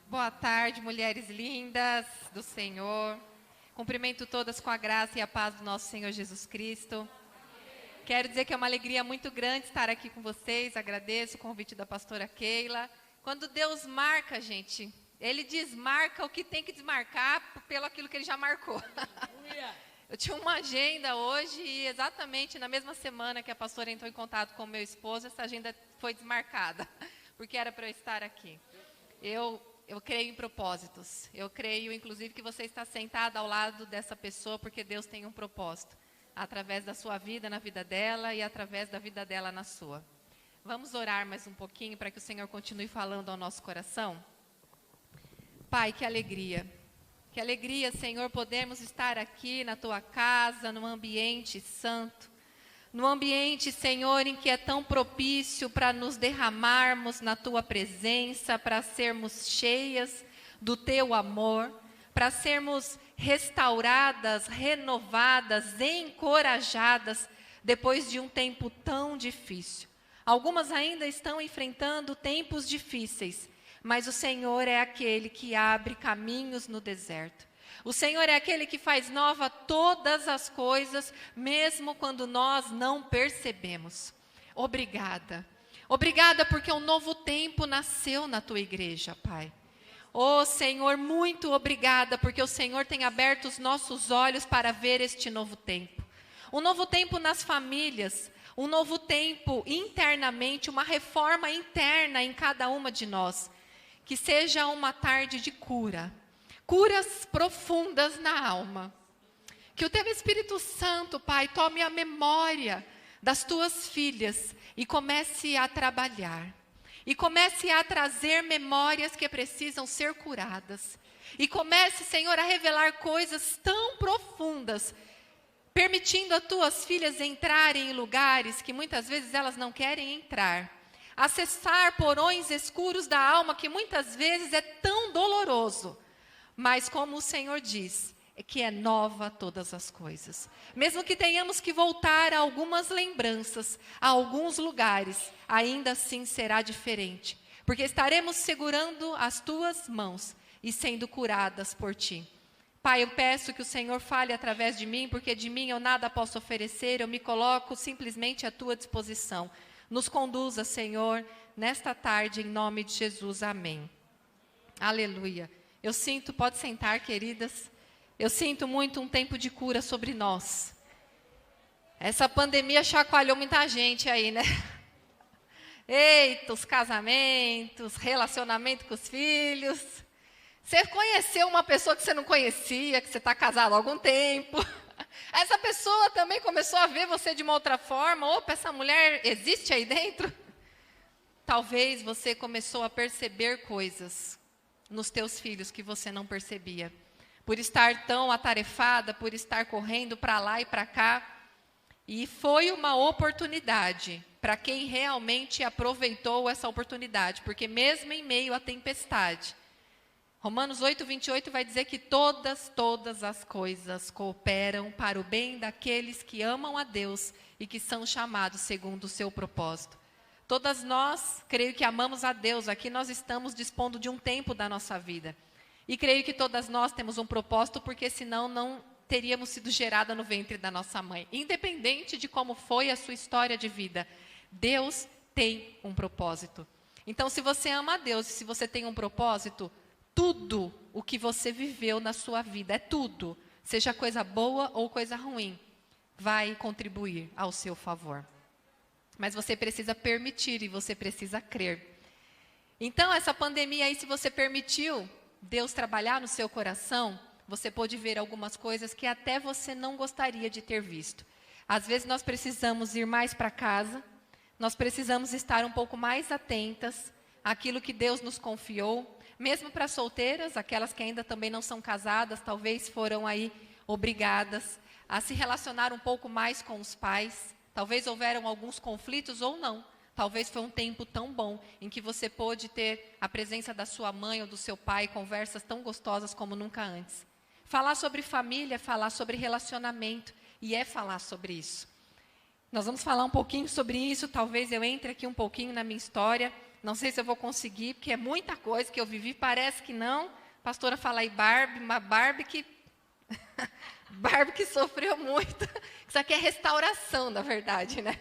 Boa tarde, mulheres lindas do Senhor. Cumprimento todas com a graça e a paz do nosso Senhor Jesus Cristo. Quero dizer que é uma alegria muito grande estar aqui com vocês. Agradeço o convite da pastora Keila. Quando Deus marca, gente, Ele desmarca o que tem que desmarcar pelo aquilo que Ele já marcou. Eu tinha uma agenda hoje e exatamente na mesma semana que a pastora entrou em contato com o meu esposo, essa agenda foi desmarcada, porque era para eu estar aqui. Eu creio em propósitos. Eu creio, inclusive, que você está sentada ao lado dessa pessoa porque Deus tem um propósito. Através da sua vida, na vida dela e através da vida dela na sua. Vamos orar mais um pouquinho para que o Senhor continue falando ao nosso coração? Pai, que alegria. Que alegria, Senhor, podermos estar aqui na Tua casa, num ambiente santo. No ambiente, Senhor, em que é tão propício para nos derramarmos na Tua presença, para sermos cheias do Teu amor, para sermos restauradas, renovadas, encorajadas, depois de um tempo tão difícil. Algumas ainda estão enfrentando tempos difíceis, mas o Senhor é aquele que abre caminhos no deserto. O Senhor é aquele que faz nova todas as coisas, mesmo quando nós não percebemos. Obrigada. Obrigada porque um novo tempo nasceu na Tua igreja, Pai. Oh, Senhor, muito obrigada porque o Senhor tem aberto os nossos olhos para ver este novo tempo. Um novo tempo nas famílias, um novo tempo internamente, uma reforma interna em cada uma de nós. Que seja uma tarde de cura. Curas profundas na alma. Que o Teu Espírito Santo, Pai, tome a memória das Tuas filhas e comece a trabalhar. E comece a trazer memórias que precisam ser curadas. E comece, Senhor, a revelar coisas tão profundas, permitindo as Tuas filhas entrarem em lugares que muitas vezes elas não querem entrar. Acessar porões escuros da alma que muitas vezes é tão doloroso. Mas como o Senhor diz, é que é nova todas as coisas. Mesmo que tenhamos que voltar a algumas lembranças, a alguns lugares, ainda assim será diferente. Porque estaremos segurando as Tuas mãos e sendo curadas por Ti. Pai, eu peço que o Senhor fale através de mim, porque de mim eu nada posso oferecer, eu me coloco simplesmente à Tua disposição. Nos conduza, Senhor, nesta tarde, em nome de Jesus. Amém. Aleluia. Eu sinto, pode sentar, queridas. Eu sinto muito um tempo de cura sobre nós. Essa pandemia chacoalhou muita gente aí, né? Eita, os casamentos, relacionamento com os filhos. Você conheceu uma pessoa que você não conhecia, que você está casado há algum tempo. Essa pessoa também começou a ver você de uma outra forma. Opa, essa mulher existe aí dentro? Talvez você começou a perceber coisas nos teus filhos que você não percebia. Por estar tão atarefada, por estar correndo para lá e para cá. E foi uma oportunidade para quem realmente aproveitou essa oportunidade. Porque mesmo em meio à tempestade, Romanos 8:28 vai dizer que todas as coisas cooperam para o bem daqueles que amam a Deus e que são chamados segundo o seu propósito. Todas nós, creio que amamos a Deus, aqui nós estamos dispondo de um tempo da nossa vida. E creio que todas nós temos um propósito, porque senão não teríamos sido gerada no ventre da nossa mãe. Independente de como foi a sua história de vida, Deus tem um propósito. Então, se você ama a Deus e se você tem um propósito, tudo o que você viveu na sua vida, é tudo, seja coisa boa ou coisa ruim, vai contribuir ao seu favor. Mas você precisa permitir e você precisa crer. Então, essa pandemia aí, se você permitiu Deus trabalhar no seu coração, você pode ver algumas coisas que até você não gostaria de ter visto. Às vezes nós precisamos ir mais para casa, nós precisamos estar um pouco mais atentas àquilo que Deus nos confiou, mesmo para solteiras, aquelas que ainda também não são casadas, talvez foram aí obrigadas a se relacionar um pouco mais com os pais. Talvez houveram alguns conflitos ou não. Talvez foi um tempo tão bom em que você pôde ter a presença da sua mãe ou do seu pai, conversas tão gostosas como nunca antes. Falar sobre família, falar sobre relacionamento, e é falar sobre isso. Nós vamos falar um pouquinho sobre isso, talvez eu entre aqui um pouquinho na minha história, não sei se eu vou conseguir, porque é muita coisa que eu vivi, parece que não. A pastora fala aí Barbie, uma Barbie que Barbie que sofreu muito. Isso aqui é restauração, na verdade, né?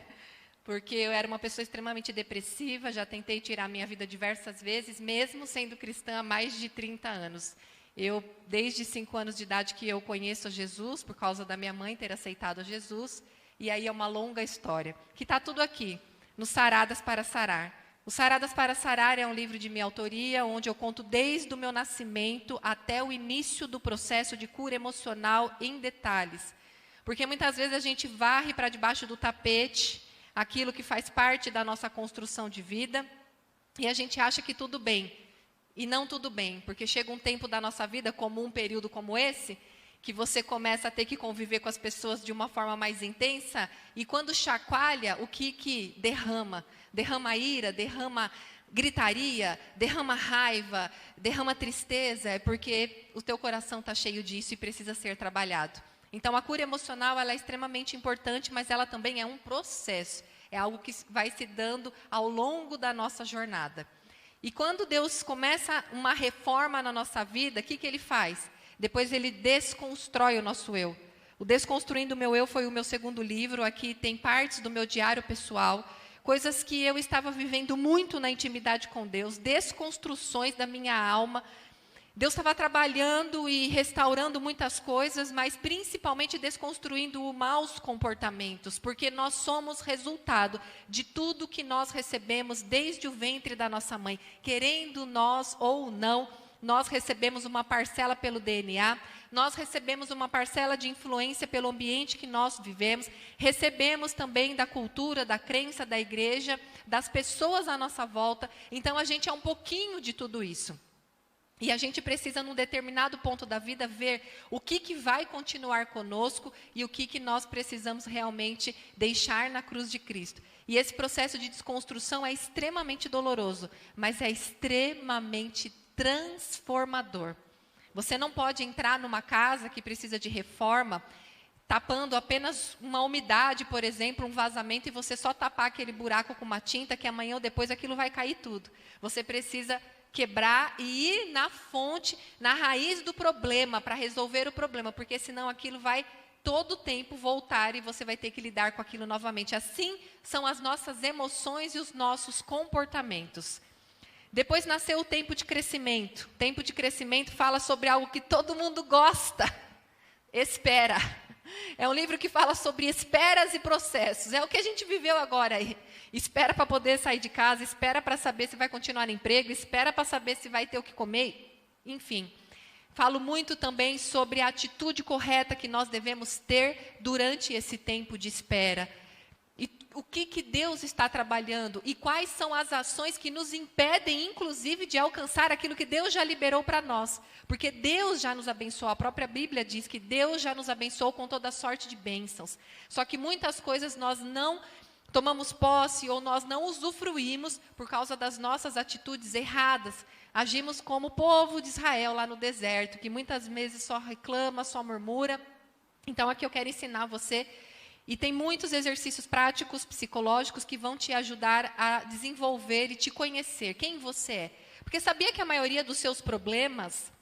Porque eu era uma pessoa extremamente depressiva, já tentei tirar minha vida diversas vezes, mesmo sendo cristã há mais de 30 anos. Eu, desde 5 anos de idade que eu conheço Jesus, por causa da minha mãe ter aceitado Jesus, e aí é uma longa história, que está tudo aqui, no Saradas para Sarar. O Saradas para Sarar é um livro de minha autoria, onde eu conto desde o meu nascimento até o início do processo de cura emocional em detalhes. Porque muitas vezes a gente varre para debaixo do tapete aquilo que faz parte da nossa construção de vida, e a gente acha que tudo bem, e não tudo bem, porque chega um tempo da nossa vida, como um período como esse, que você começa a ter que conviver com as pessoas de uma forma mais intensa, e quando chacoalha, o que derrama? Derrama ira, derrama gritaria, derrama raiva, derrama tristeza, é porque o teu coração está cheio disso e precisa ser trabalhado. Então, a cura emocional ela é extremamente importante, mas ela também é um processo. É algo que vai se dando ao longo da nossa jornada. E quando Deus começa uma reforma na nossa vida, o que Ele faz? Depois Ele desconstrói o nosso eu. O Desconstruindo o Meu Eu foi o meu segundo livro. Aqui tem partes do meu diário pessoal, coisas que eu estava vivendo muito na intimidade com Deus, desconstruções da minha alma. Deus estava trabalhando e restaurando muitas coisas, mas principalmente desconstruindo os maus comportamentos, porque nós somos resultado de tudo que nós recebemos desde o ventre da nossa mãe. Querendo nós ou não, nós recebemos uma parcela pelo DNA, nós recebemos uma parcela de influência pelo ambiente que nós vivemos, recebemos também da cultura, da crença da igreja, das pessoas à nossa volta. Então a gente é um pouquinho de tudo isso. E a gente precisa, num determinado ponto da vida, ver o que vai continuar conosco e o que nós precisamos realmente deixar na cruz de Cristo. E esse processo de desconstrução é extremamente doloroso, mas é extremamente transformador. Você não pode entrar numa casa que precisa de reforma, tapando apenas uma umidade, por exemplo, um vazamento, e você só tapar aquele buraco com uma tinta, que amanhã ou depois aquilo vai cair tudo. Você precisa quebrar e ir na fonte, na raiz do problema, para resolver o problema, porque senão aquilo vai todo o tempo voltar e você vai ter que lidar com aquilo novamente. Assim são as nossas emoções e os nossos comportamentos. Depois nasceu o tempo de crescimento. O tempo de crescimento fala sobre algo que todo mundo gosta. Espera. É um livro que fala sobre esperas e processos. É o que a gente viveu agora aí. Espera para poder sair de casa, espera para saber se vai continuar no emprego, espera para saber se vai ter o que comer. Enfim, falo muito também sobre a atitude correta que nós devemos ter durante esse tempo de espera. E o que Deus está trabalhando e quais são as ações que nos impedem, inclusive, de alcançar aquilo que Deus já liberou para nós. Porque Deus já nos abençoou, a própria Bíblia diz que Deus já nos abençoou com toda sorte de bênçãos. Só que muitas coisas nós não tomamos posse ou nós não usufruímos por causa das nossas atitudes erradas. Agimos como o povo de Israel lá no deserto, que muitas vezes só reclama, só murmura. Então aqui eu quero ensinar você. E tem muitos exercícios práticos, psicológicos, que vão te ajudar a desenvolver e te conhecer, quem você é. Porque sabia que a maioria dos seus problemas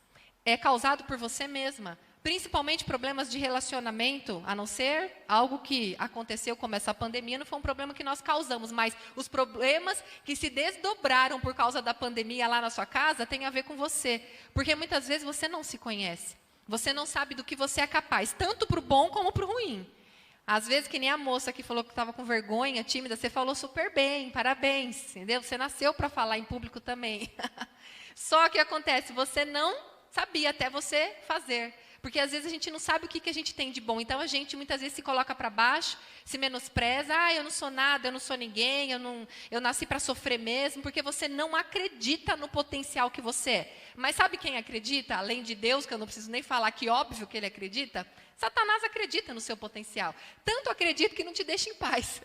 é causado por você mesma? Principalmente problemas de relacionamento, a não ser algo que aconteceu como essa pandemia, não foi um problema que nós causamos, mas os problemas que se desdobraram por causa da pandemia lá na sua casa têm a ver com você. Porque muitas vezes você não se conhece, você não sabe do que você é capaz, tanto para o bom como para o ruim. Às vezes, que nem a moça que falou que estava com vergonha, tímida, você falou super bem, parabéns, entendeu? Você nasceu para falar em público também. Só que acontece, você não sabia até você fazer. Porque às vezes a gente não sabe o que a gente tem de bom. Então a gente muitas vezes se coloca para baixo, se menospreza. Eu não sou nada, eu não sou ninguém, eu nasci para sofrer mesmo. Porque você não acredita no potencial que você é. Mas sabe quem acredita? Além de Deus, que eu não preciso nem falar que óbvio que ele acredita. Satanás acredita no seu potencial. Tanto acredita que não te deixa em paz.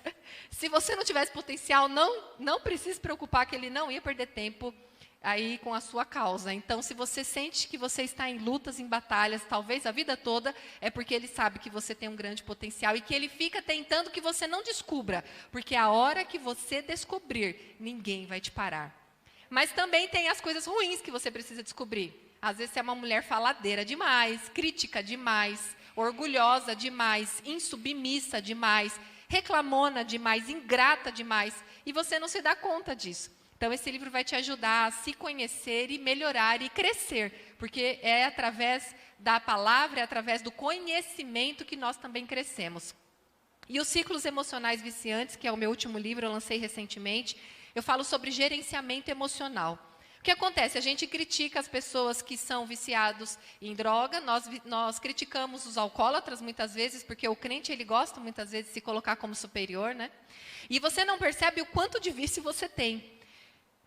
Se você não tivesse potencial, não precisa se preocupar que ele não ia perder tempo aí com a sua causa. Então, se você sente que você está em lutas, em batalhas, talvez a vida toda, é porque ele sabe que você tem um grande potencial e que ele fica tentando que você não descubra. Porque a hora que você descobrir, ninguém vai te parar. Mas também tem as coisas ruins que você precisa descobrir. Às vezes você é uma mulher faladeira demais, crítica demais, orgulhosa demais, insubmissa demais, reclamona demais, ingrata demais, e você não se dá conta disso. Então, esse livro vai te ajudar a se conhecer e melhorar e crescer, porque é através da palavra, é através do conhecimento que nós também crescemos. E os ciclos emocionais viciantes, que é o meu último livro, eu lancei recentemente, eu falo sobre gerenciamento emocional. O que acontece? A gente critica as pessoas que são viciados em droga, nós criticamos os alcoólatras muitas vezes, porque o crente ele gosta muitas vezes de se colocar como superior, né? E você não percebe o quanto de vício você tem.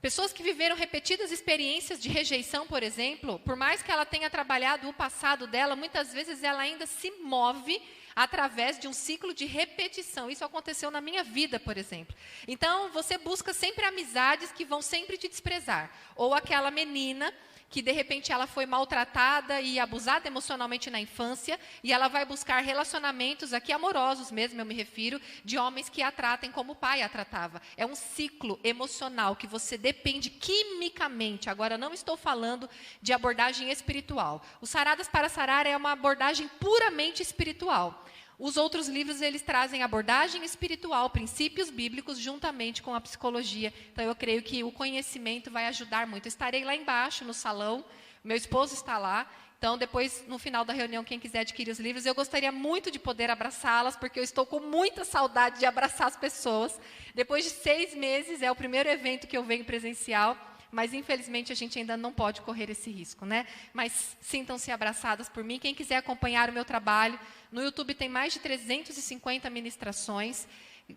Pessoas que viveram repetidas experiências de rejeição, por exemplo, por mais que ela tenha trabalhado o passado dela, muitas vezes ela ainda se move através de um ciclo de repetição. Isso aconteceu na minha vida, por exemplo. Então, você busca sempre amizades que vão sempre te desprezar. Ou aquela menina que, de repente, ela foi maltratada e abusada emocionalmente na infância, e ela vai buscar relacionamentos, aqui amorosos mesmo, eu me refiro, de homens que a tratem como o pai a tratava. É um ciclo emocional que você depende quimicamente. Agora, não estou falando de abordagem espiritual. O Saradas para Sarar é uma abordagem puramente espiritual. Os outros livros, eles trazem abordagem espiritual, princípios bíblicos, juntamente com a psicologia. Então, eu creio que o conhecimento vai ajudar muito. Eu estarei lá embaixo, no salão, meu esposo está lá. Então, depois, no final da reunião, quem quiser adquirir os livros, eu gostaria muito de poder abraçá-las, porque eu estou com muita saudade de abraçar as pessoas. Depois de 6 meses, é o primeiro evento que eu venho presencial, mas infelizmente a gente ainda não pode correr esse risco, né? Mas sintam-se abraçadas por mim. Quem quiser acompanhar o meu trabalho, no YouTube tem mais de 350 ministrações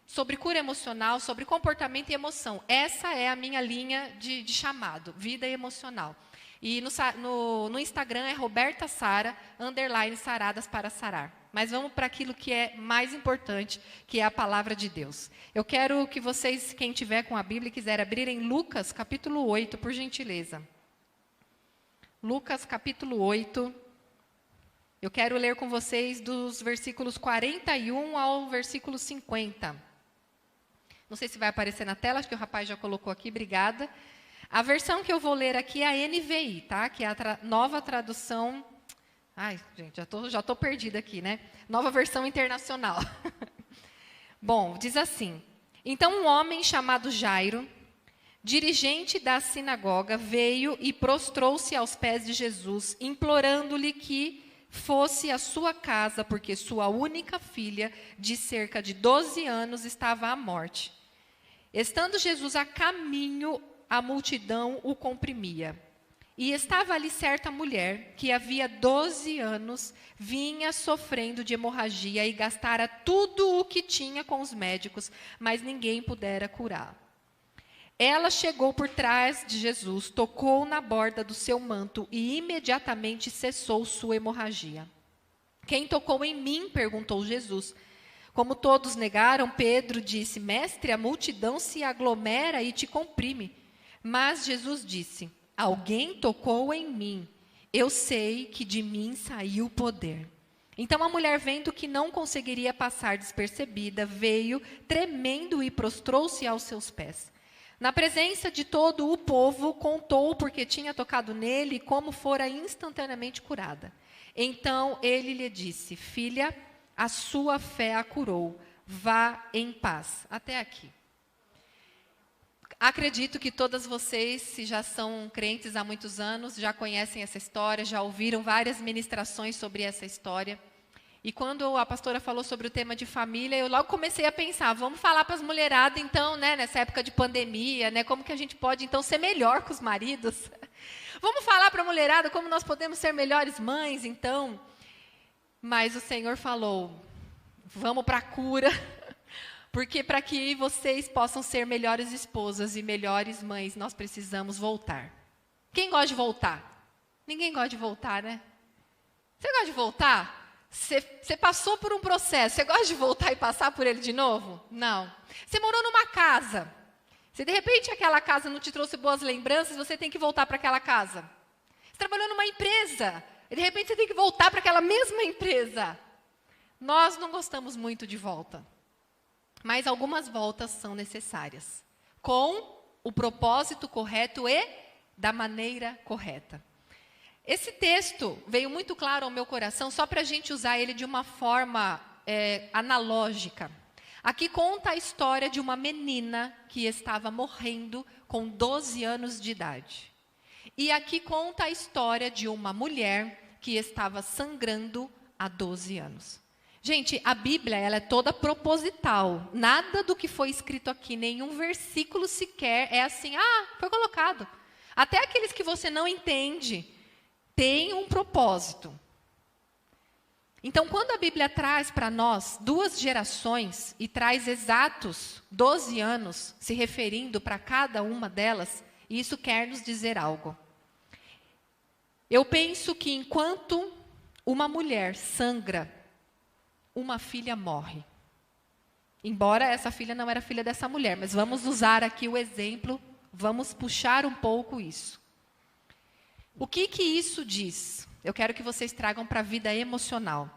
sobre cura emocional, sobre comportamento e emoção. Essa é a minha linha de chamado, vida emocional. E no Instagram é Roberta Sara, _Saradas para Sarar. Mas vamos para aquilo que é mais importante, que é a palavra de Deus. Eu quero que vocês, quem tiver com a Bíblia e quiser abrir em Lucas, capítulo 8, por gentileza. Lucas, capítulo 8. Eu quero ler com vocês dos versículos 41 ao versículo 50. Não sei se vai aparecer na tela, acho que o rapaz já colocou aqui, obrigada. A versão que eu vou ler aqui é a NVI, tá? Que é a nova tradução... Ai, gente, já tô perdida aqui, né? Nova versão internacional. Bom, diz assim: então um homem chamado Jairo, dirigente da sinagoga, veio e prostrou-se aos pés de Jesus, implorando-lhe que fosse à sua casa, porque sua única filha, de cerca de 12 anos, estava à morte. Estando Jesus a caminho, a multidão o comprimia. E estava ali certa mulher, que havia 12 anos, vinha sofrendo de hemorragia e gastara tudo o que tinha com os médicos, mas ninguém pudera curar. Ela chegou por trás de Jesus, tocou na borda do seu manto e imediatamente cessou sua hemorragia. Quem tocou em mim? Perguntou Jesus. Como todos negaram, Pedro disse: mestre, a multidão se aglomera e te comprime. Mas Jesus disse: alguém tocou em mim. Eu sei que de mim saiu poder. Então a mulher, vendo que não conseguiria passar despercebida, veio tremendo e prostrou-se aos seus pés. Na presença de todo o povo, contou porque tinha tocado nele e como fora instantaneamente curada. Então ele lhe disse: filha, a sua fé a curou. Vá em paz. Até aqui. Acredito que todas vocês, se já são crentes há muitos anos, já conhecem essa história, já ouviram várias ministrações sobre essa história. E quando a pastora falou sobre o tema de família, eu logo comecei a pensar, vamos falar para as mulheradas, então, né, nessa época de pandemia, né, como que a gente pode, então, ser melhor com os maridos? Vamos falar para a mulherada como nós podemos ser melhores mães, então? Mas o Senhor falou, vamos para a cura, porque para que vocês possam ser melhores esposas e melhores mães, nós precisamos voltar. Quem gosta de voltar? Ninguém gosta de voltar, né? Você gosta de voltar? Você passou por um processo, você gosta de voltar e passar por ele de novo? Não. Você morou numa casa. Se de repente aquela casa não te trouxe boas lembranças, você tem que voltar para aquela casa. Você trabalhou numa empresa. E de repente você tem que voltar para aquela mesma empresa. Nós não gostamos muito de volta. Mas algumas voltas são necessárias. Com o propósito correto e da maneira correta. Esse texto veio muito claro ao meu coração, só para a gente usar ele de uma forma analógica. Aqui conta a história de uma menina que estava morrendo com 12 anos de idade. E aqui conta a história de uma mulher que estava sangrando há 12 anos. Gente, a Bíblia ela é toda proposital. Nada do que foi escrito aqui, nenhum versículo sequer é assim, foi colocado. Até aqueles que você não entende, tem um propósito. Então, quando a Bíblia traz para nós 2 gerações e traz exatos 12 anos, se referindo para cada uma delas, isso quer nos dizer algo. Eu penso que enquanto uma mulher sangra, uma filha morre. Embora essa filha não era filha dessa mulher, mas vamos usar aqui o exemplo, vamos puxar um pouco isso. O que isso diz? Eu quero que vocês tragam para a vida emocional.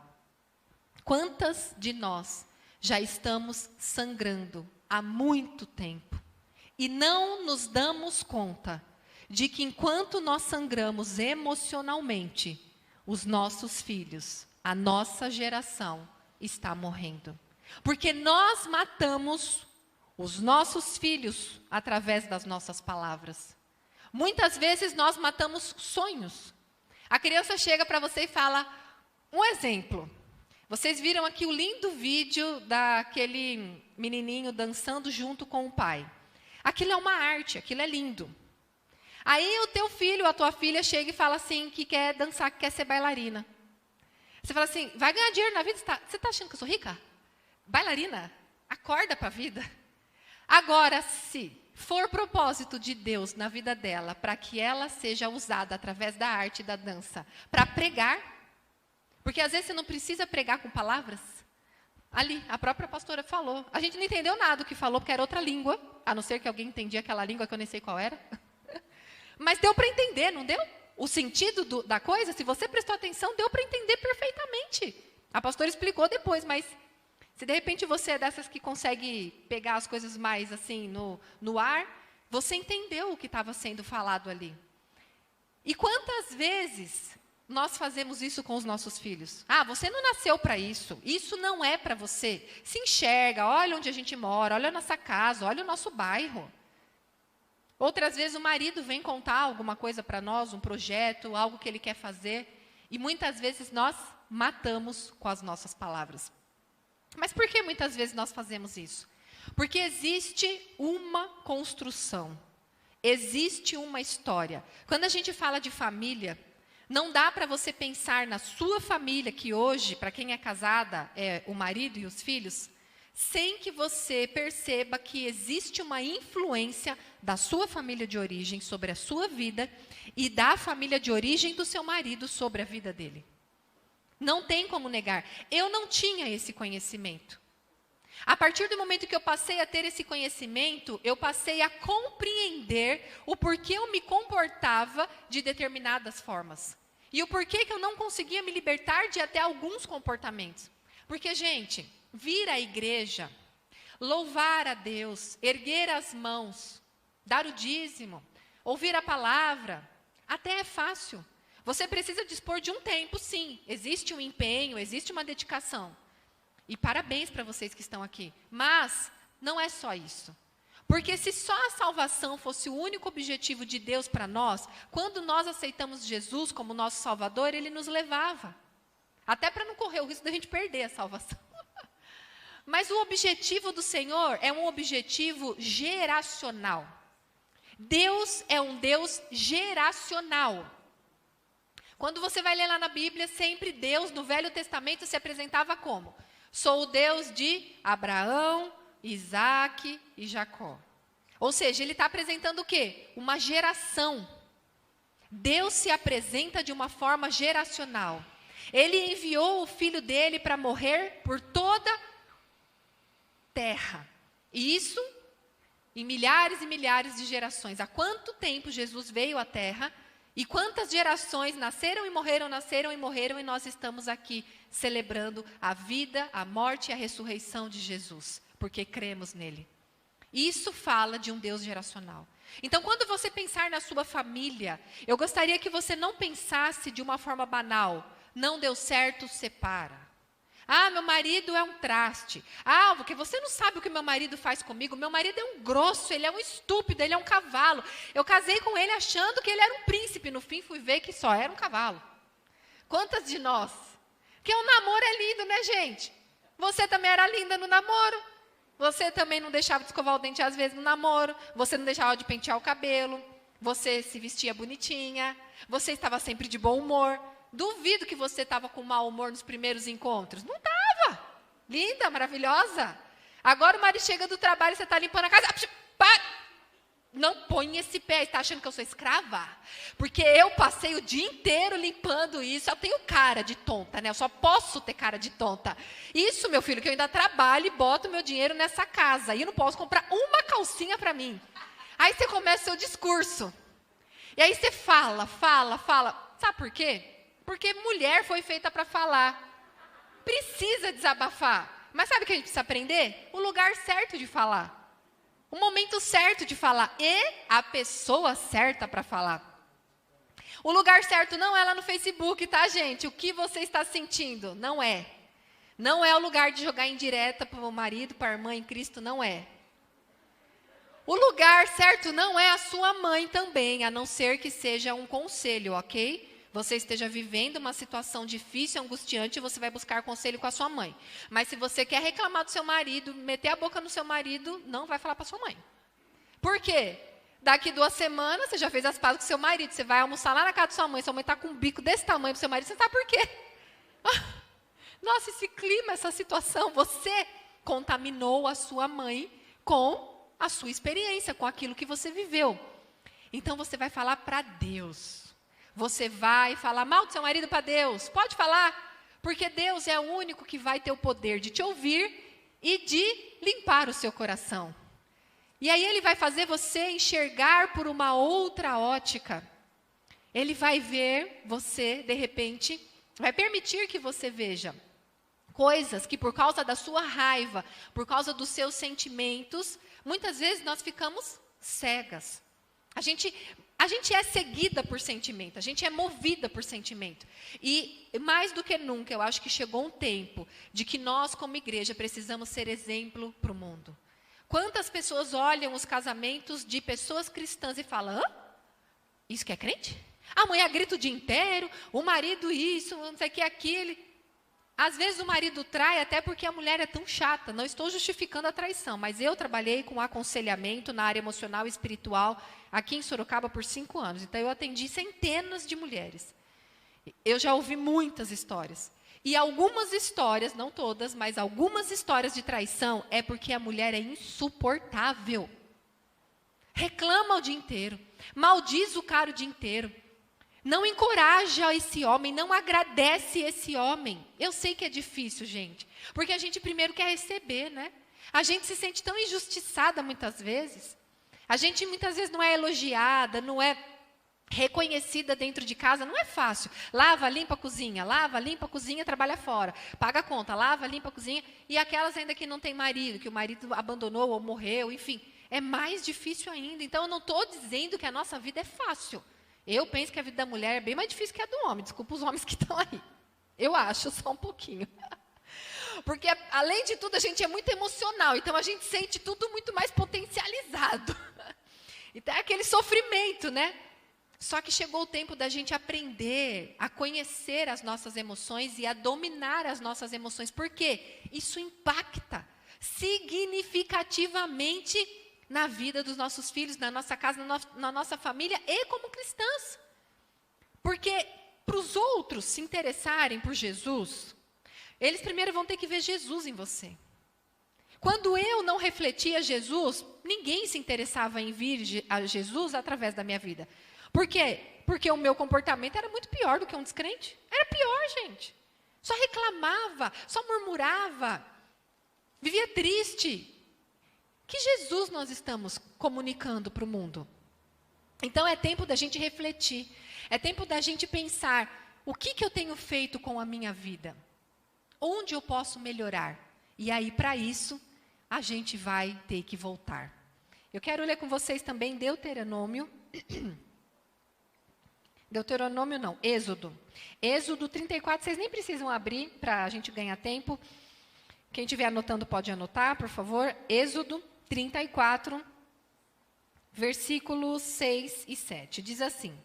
Quantas de nós já estamos sangrando há muito tempo e não nos damos conta de que enquanto nós sangramos emocionalmente, os nossos filhos, a nossa geração está morrendo? Porque nós matamos os nossos filhos através das nossas palavras. Muitas vezes nós matamos sonhos. A criança chega para você e fala, um exemplo. Vocês viram aqui o lindo vídeo daquele menininho dançando junto com o pai. Aquilo é uma arte, aquilo é lindo. Aí o teu filho, a tua filha chega e fala assim, que quer dançar, que quer ser bailarina. Você fala assim, vai ganhar dinheiro na vida? Você está achando que eu sou rica? Bailarina? Acorda para a vida. Agora, se for propósito de Deus na vida dela, para que ela seja usada através da arte e da dança, para pregar, porque às vezes você não precisa pregar com palavras. Ali, a própria pastora falou. A gente não entendeu nada do que falou, porque era outra língua, a não ser que alguém entendia aquela língua que eu nem sei qual era. Mas deu para entender, não deu? O sentido da coisa, se você prestou atenção, deu para entender perfeitamente. A pastora explicou depois, mas se de repente você é dessas que consegue pegar as coisas mais assim no ar, você entendeu o que estava sendo falado ali. E quantas vezes nós fazemos isso com os nossos filhos? Você não nasceu para isso, isso não é para você. Se enxerga, olha onde a gente mora, olha a nossa casa, olha o nosso bairro. Outras vezes o marido vem contar alguma coisa para nós, um projeto, algo que ele quer fazer, e muitas vezes nós matamos com as nossas palavras. Mas por que muitas vezes nós fazemos isso? Porque existe uma construção, existe uma história. Quando a gente fala de família, não dá para você pensar na sua família, que hoje, para quem é casada, é o marido e os filhos, sem que você perceba que existe uma influência da sua família de origem sobre a sua vida e da família de origem do seu marido sobre a vida dele. Não tem como negar. Eu não tinha esse conhecimento. A partir do momento que eu passei a ter esse conhecimento, eu passei a compreender o porquê eu me comportava de determinadas formas. E o porquê que eu não conseguia me libertar de até alguns comportamentos. Porque, gente, vir à igreja, louvar a Deus, erguer as mãos, dar o dízimo, ouvir a palavra, até é fácil. Você precisa dispor de um tempo, sim. Existe um empenho, existe uma dedicação. E parabéns para vocês que estão aqui. Mas não é só isso. Porque se só a salvação fosse o único objetivo de Deus para nós, quando nós aceitamos Jesus como nosso Salvador, Ele nos levava. Até para não correr o risco de a gente perder a salvação. Mas o objetivo do Senhor é um objetivo geracional. Deus é um Deus geracional. Quando você vai ler lá na Bíblia, sempre Deus, no Velho Testamento, se apresentava como? Sou o Deus de Abraão, Isaac e Jacó. Ou seja, ele está apresentando o quê? Uma geração. Deus se apresenta de uma forma geracional. Ele enviou o Filho dele para morrer por toda a terra. E isso em milhares e milhares de gerações. Há quanto tempo Jesus veio à terra? E quantas gerações nasceram e morreram, e nós estamos aqui celebrando a vida, a morte e a ressurreição de Jesus, porque cremos nele. Isso fala de um Deus geracional. Então, quando você pensar na sua família, eu gostaria que você não pensasse de uma forma banal. Não deu certo, separa. Ah, meu marido é um traste. Ah, porque você não sabe o que meu marido faz comigo. Meu marido é um grosso, ele é um estúpido, ele é um cavalo. Eu casei com ele achando que ele era um príncipe. No fim, fui ver que só era um cavalo. Quantas de nós? Porque o namoro é lindo, né, gente? Você também era linda no namoro. Você também não deixava de escovar o dente às vezes no namoro. Você não deixava de pentear o cabelo. Você se vestia bonitinha. Você estava sempre de bom humor. Duvido que você estava com mau humor nos primeiros encontros. Não estava. Linda, maravilhosa. Agora o marido chega do trabalho e você está limpando a casa. Para! Não põe esse pé. Está achando que eu sou escrava? Porque eu passei o dia inteiro limpando isso. Eu tenho cara de tonta, né? Eu só posso ter cara de tonta. Isso, meu filho, que eu ainda trabalho e boto meu dinheiro nessa casa. E eu não posso comprar uma calcinha para mim. Aí você começa o seu discurso. E aí você fala. Sabe por quê? Porque mulher foi feita para falar. Precisa desabafar. Mas sabe o que a gente precisa aprender? O lugar certo de falar. O momento certo de falar. E a pessoa certa para falar. O lugar certo não é lá no Facebook, tá, gente? O que você está sentindo? Não é. Não é o lugar de jogar indireta para o marido, para a irmã em Cristo, não é. O lugar certo não é a sua mãe também, a não ser que seja um conselho, ok? Você esteja vivendo uma situação difícil, angustiante, você vai buscar conselho com a sua mãe. Mas se você quer reclamar do seu marido, meter a boca no seu marido, não vai falar para sua mãe. Por quê? Daqui 2 semanas, você já fez as pazes com seu marido, você vai almoçar lá na casa da sua mãe está com um bico desse tamanho para seu marido, você sabe por quê? Nossa, esse clima, essa situação, você contaminou a sua mãe com a sua experiência, com aquilo que você viveu. Então, você vai falar para Deus. Você vai falar mal do seu marido para Deus. Pode falar, porque Deus é o único que vai ter o poder de te ouvir e de limpar o seu coração. E aí Ele vai fazer você enxergar por uma outra ótica. Ele vai ver você, de repente, vai permitir que você veja coisas que por causa da sua raiva, por causa dos seus sentimentos, muitas vezes nós ficamos cegas. A gente é seguida por sentimento, a gente é movida por sentimento. E mais do que nunca, eu acho que chegou um tempo de que nós, como igreja, precisamos ser exemplo para o mundo. Quantas pessoas olham os casamentos de pessoas cristãs e falam, isso que é crente? A mulher grita o dia inteiro, o marido isso, não sei o que, aquilo. Às vezes o marido trai até porque a mulher é tão chata. Não estou justificando a traição, mas eu trabalhei com aconselhamento na área emocional e espiritual aqui em Sorocaba por 5 anos. Então, eu atendi centenas de mulheres. Eu já ouvi muitas histórias. E algumas histórias, não todas, mas algumas histórias de traição é porque a mulher é insuportável. Reclama o dia inteiro, maldiz o cara o dia inteiro. Não encoraja esse homem, não agradece esse homem. Eu sei que é difícil, gente, porque a gente primeiro quer receber, né? A gente se sente tão injustiçada muitas vezes. A gente muitas vezes não é elogiada, não é reconhecida dentro de casa, não é fácil. Lava, limpa a cozinha, trabalha fora. Paga a conta, lava, limpa a cozinha. E aquelas ainda que não tem marido, que o marido abandonou ou morreu, enfim. É mais difícil ainda. Então, eu não estou dizendo que a nossa vida é fácil. Eu penso que a vida da mulher é bem mais difícil que a do homem. Desculpa os homens que estão aí. Eu acho, só um pouquinho. Porque, além de tudo, a gente é muito emocional. Então, a gente sente tudo muito mais potencializado. Então, é aquele sofrimento, né? Só que chegou o tempo da gente aprender a conhecer as nossas emoções e a dominar as nossas emoções. Por quê? Isso impacta significativamente na vida dos nossos filhos, na nossa casa, na nossa família e como cristãs. Porque para os outros se interessarem por Jesus, eles primeiro vão ter que ver Jesus em você. Quando eu não refletia Jesus, ninguém se interessava em vir a Jesus através da minha vida. Por quê? Porque o meu comportamento era muito pior do que um descrente. Era pior, gente. Só reclamava, só murmurava, vivia triste. Que Jesus nós estamos comunicando para o mundo? Então, é tempo da gente refletir. É tempo da gente pensar, o que eu tenho feito com a minha vida? Onde eu posso melhorar? E aí, para isso, a gente vai ter que voltar. Eu quero ler com vocês também Deuteronômio. Êxodo. Êxodo 34, vocês nem precisam abrir para a gente ganhar tempo. Quem estiver anotando pode anotar, por favor. Êxodo 34, versículos 6 e 7. Diz assim: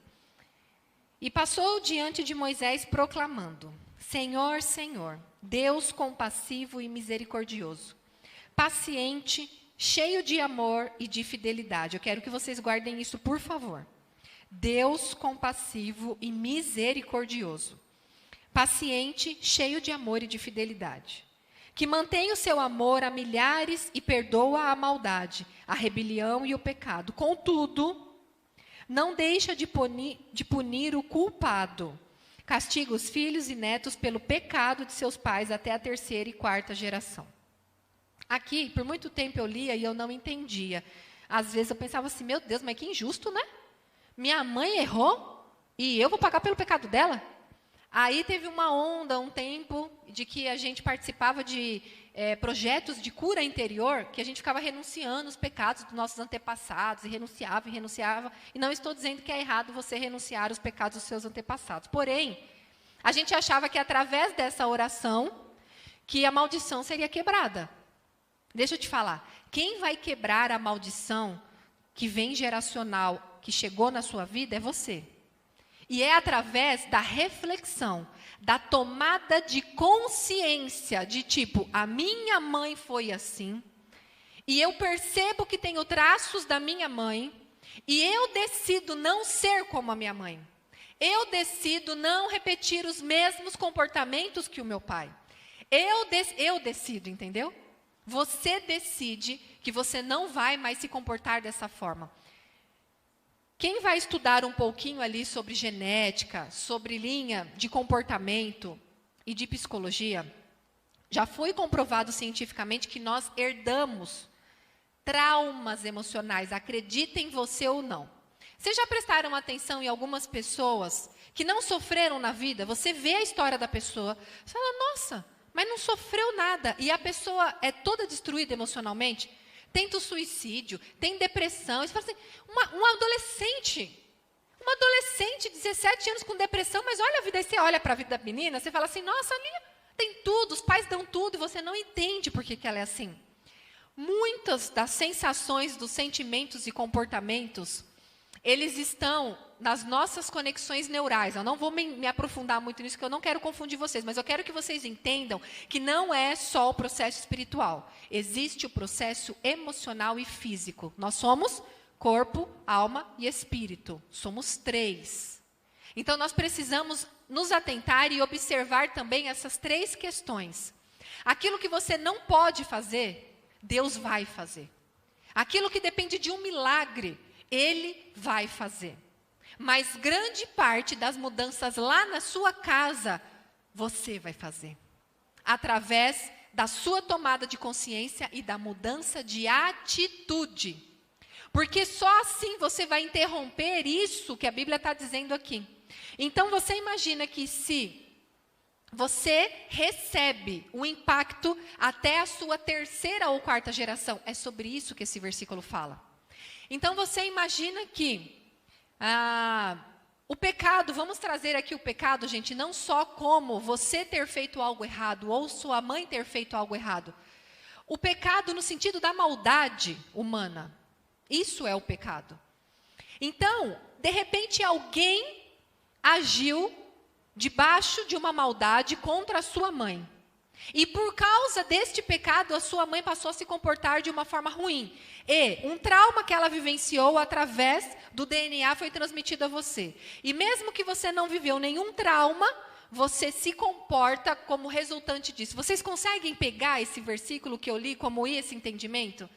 E passou diante de Moisés proclamando: Senhor, Senhor, Deus compassivo e misericordioso, paciente, cheio de amor e de fidelidade. Eu quero que vocês guardem isso, por favor. Deus compassivo e misericordioso, paciente, cheio de amor e de fidelidade, que mantém o seu amor a milhares e perdoa a maldade, a rebelião e o pecado. Contudo, não deixa de punir o culpado. Castiga os filhos e netos pelo pecado de seus pais até a 3ª e 4ª geração. Aqui, por muito tempo eu lia e eu não entendia. Às vezes eu pensava assim, meu Deus, mas que injusto, né? Minha mãe errou e eu vou pagar pelo pecado dela? Aí teve uma onda, um tempo, de que a gente participava de projetos de cura interior, que a gente ficava renunciando os pecados dos nossos antepassados, e renunciava. E não estou dizendo que é errado você renunciar os pecados dos seus antepassados. Porém, a gente achava que através dessa oração, que a maldição seria quebrada. Deixa eu te falar, quem vai quebrar a maldição que vem geracional, que chegou na sua vida, é você. E é através da reflexão, da tomada de consciência, de tipo, a minha mãe foi assim, e eu percebo que tenho traços da minha mãe, e eu decido não ser como a minha mãe. Eu decido não repetir os mesmos comportamentos que o meu pai. Eu decido, entendeu? Você decide que você não vai mais se comportar dessa forma. Quem vai estudar um pouquinho ali sobre genética, sobre linha de comportamento e de psicologia, já foi comprovado cientificamente que nós herdamos traumas emocionais, acreditem você ou não. Vocês já prestaram atenção em algumas pessoas que não sofreram na vida? Você vê a história da pessoa, você fala, nossa, mas não sofreu nada. E a pessoa é toda destruída emocionalmente. Tenta o suicídio, tem depressão. Você fala assim, uma adolescente, 17 anos com depressão, mas olha a vida, aí você olha para a vida da menina, você fala assim, nossa, ali tem tudo, os pais dão tudo, e você não entende por que ela é assim. Muitas das sensações, dos sentimentos e comportamentos, eles estão nas nossas conexões neurais. Eu não vou me aprofundar muito nisso, porque eu não quero confundir vocês, mas eu quero que vocês entendam que não é só o processo espiritual. Existe o processo emocional e físico. Nós somos corpo, alma e espírito. Somos 3. Então, nós precisamos nos atentar e observar também essas 3 questões. Aquilo que você não pode fazer, Deus vai fazer. Aquilo que depende de um milagre, Ele vai fazer. Mas grande parte das mudanças lá na sua casa, você vai fazer. Através da sua tomada de consciência e da mudança de atitude. Porque só assim você vai interromper isso que a Bíblia está dizendo aqui. Então você imagina que se você recebe o impacto até a sua 3ª ou 4ª geração, é sobre isso que esse versículo fala. Então você imagina que o pecado, vamos trazer aqui o pecado, gente, não só como você ter feito algo errado ou sua mãe ter feito algo errado. O pecado no sentido da maldade humana. Isso é o pecado. Então, de repente alguém agiu debaixo de uma maldade contra a sua mãe. E por causa deste pecado, a sua mãe passou a se comportar de uma forma ruim. E um trauma que ela vivenciou através do DNA foi transmitido a você. E mesmo que você não viveu nenhum trauma, você se comporta como resultante disso. Vocês conseguem pegar esse versículo que eu li como esse entendimento?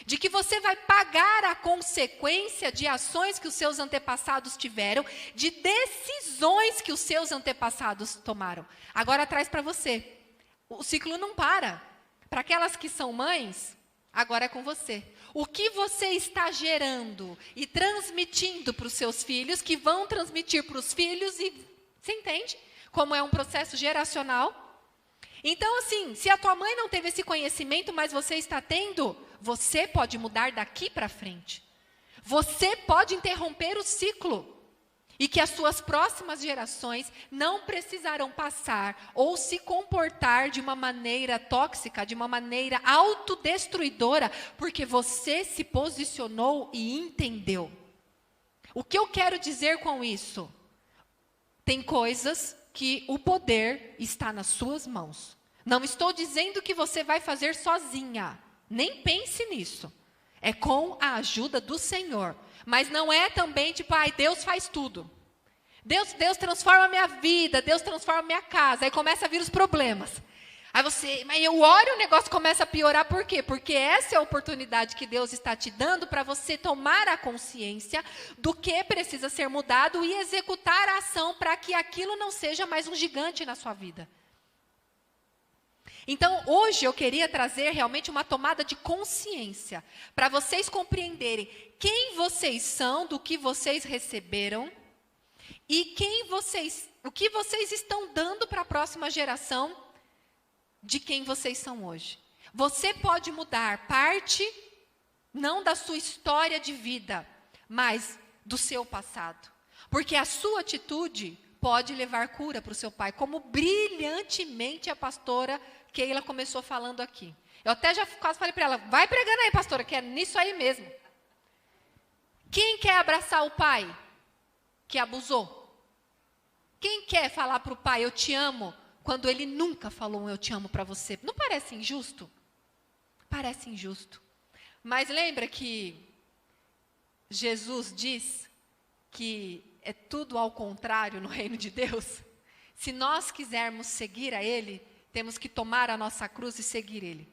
De que você vai pagar a consequência de ações que os seus antepassados tiveram, de decisões que os seus antepassados tomaram. Agora traz para você. O ciclo não para. Para aquelas que são mães, agora é com você. O que você está gerando e transmitindo para os seus filhos, que vão transmitir para os filhos, e você entende como é um processo geracional? Então, assim, se a tua mãe não teve esse conhecimento, mas você está tendo, você pode mudar daqui para frente. Você pode interromper o ciclo. E que as suas próximas gerações não precisarão passar ou se comportar de uma maneira tóxica, de uma maneira autodestruidora, porque você se posicionou e entendeu. O que eu quero dizer com isso? Tem coisas que o poder está nas suas mãos. Não estou dizendo que você vai fazer sozinha. Nem pense nisso. É com a ajuda do Senhor. Mas não é também tipo, Deus faz tudo. Deus transforma a minha vida, Deus transforma a minha casa. Aí começa a vir os problemas. Mas eu oro e o negócio começa a piorar. Por quê? Porque essa é a oportunidade que Deus está te dando para você tomar a consciência do que precisa ser mudado e executar a ação para que aquilo não seja mais um gigante na sua vida. Então, hoje eu queria trazer realmente uma tomada de consciência, para vocês compreenderem quem vocês são, do que vocês receberam, e o que vocês estão dando para a próxima geração de quem vocês são hoje. Você pode mudar parte, não da sua história de vida, mas do seu passado. Porque a sua atitude pode levar cura para o seu pai, como brilhantemente a pastora Keila começou falando aqui. Eu até já quase falei para ela, vai pregando aí, pastora, que é nisso aí mesmo. Quem quer abraçar o pai que abusou? Quem quer falar para o pai, eu te amo, quando ele nunca falou um eu te amo para você? Não parece injusto? Parece injusto. Mas lembra que Jesus diz que é tudo ao contrário no reino de Deus? Se nós quisermos seguir a Ele, temos que tomar a nossa cruz e seguir Ele.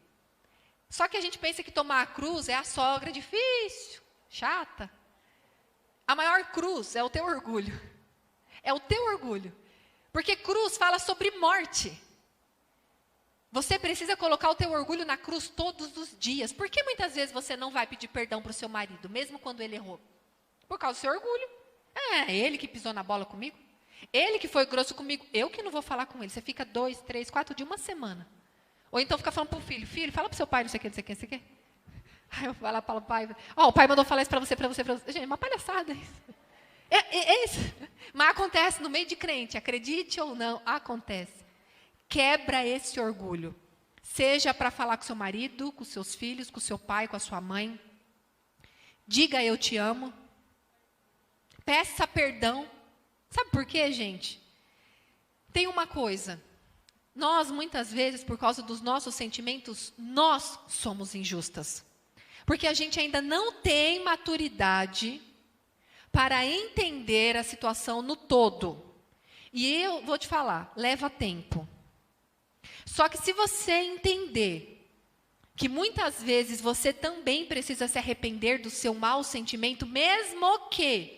Só que a gente pensa que tomar a cruz é a sogra difícil, chata. A maior cruz é o teu orgulho. É o teu orgulho. Porque cruz fala sobre morte. Você precisa colocar o teu orgulho na cruz todos os dias. Por que muitas vezes você não vai pedir perdão para o seu marido, mesmo quando ele errou? Por causa do seu orgulho. É ele que pisou na bola comigo. Ele que foi grosso comigo. Eu que não vou falar com ele. Você fica 2, 3, 4 dias, uma semana. Ou então fica falando para o filho. Filho, fala para o seu pai, não sei o que, não sei o que, não sei o que. Aí eu vou lá para o pai. O pai mandou falar isso para você, para você, para você. Gente, é uma palhaçada isso. É isso. Mas acontece no meio de crente. Acredite ou não, acontece. Quebra esse orgulho. Seja para falar com seu marido, com seus filhos, com seu pai, com a sua mãe. Diga eu te amo. Peça perdão. Sabe por quê, gente? Tem uma coisa. Nós, muitas vezes, por causa dos nossos sentimentos, nós somos injustas. Porque a gente ainda não tem maturidade para entender a situação no todo. E eu vou te falar, leva tempo. Só que se você entender que muitas vezes você também precisa se arrepender do seu mau sentimento, mesmo que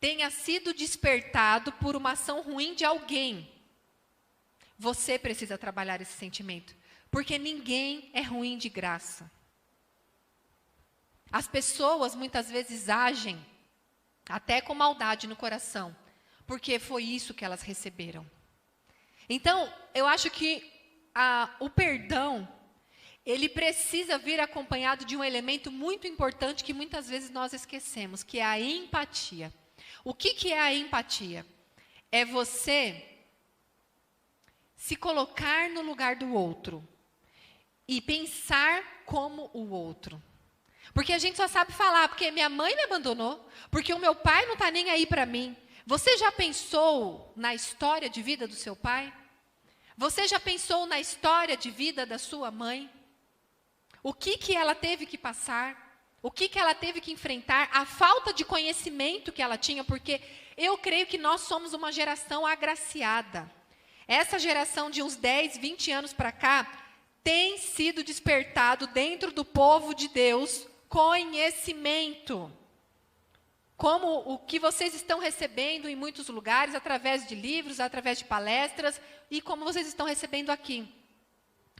tenha sido despertado por uma ação ruim de alguém, você precisa trabalhar esse sentimento. Porque ninguém é ruim de graça. As pessoas muitas vezes agem até com maldade no coração, porque foi isso que elas receberam. Então, eu acho que o perdão, ele precisa vir acompanhado de um elemento muito importante que muitas vezes nós esquecemos, que é a empatia. O que é a empatia? É você se colocar no lugar do outro e pensar como o outro. Porque a gente só sabe falar, porque minha mãe me abandonou, porque o meu pai não está nem aí para mim. Você já pensou na história de vida do seu pai? Você já pensou na história de vida da sua mãe? O que ela teve que passar? O que ela teve que enfrentar? A falta de conhecimento que ela tinha, porque eu creio que nós somos uma geração agraciada. Essa geração de uns 10, 20 anos para cá, tem sido despertado dentro do povo de Deus conhecimento. Como o que vocês estão recebendo em muitos lugares, através de livros, através de palestras, e como vocês estão recebendo aqui.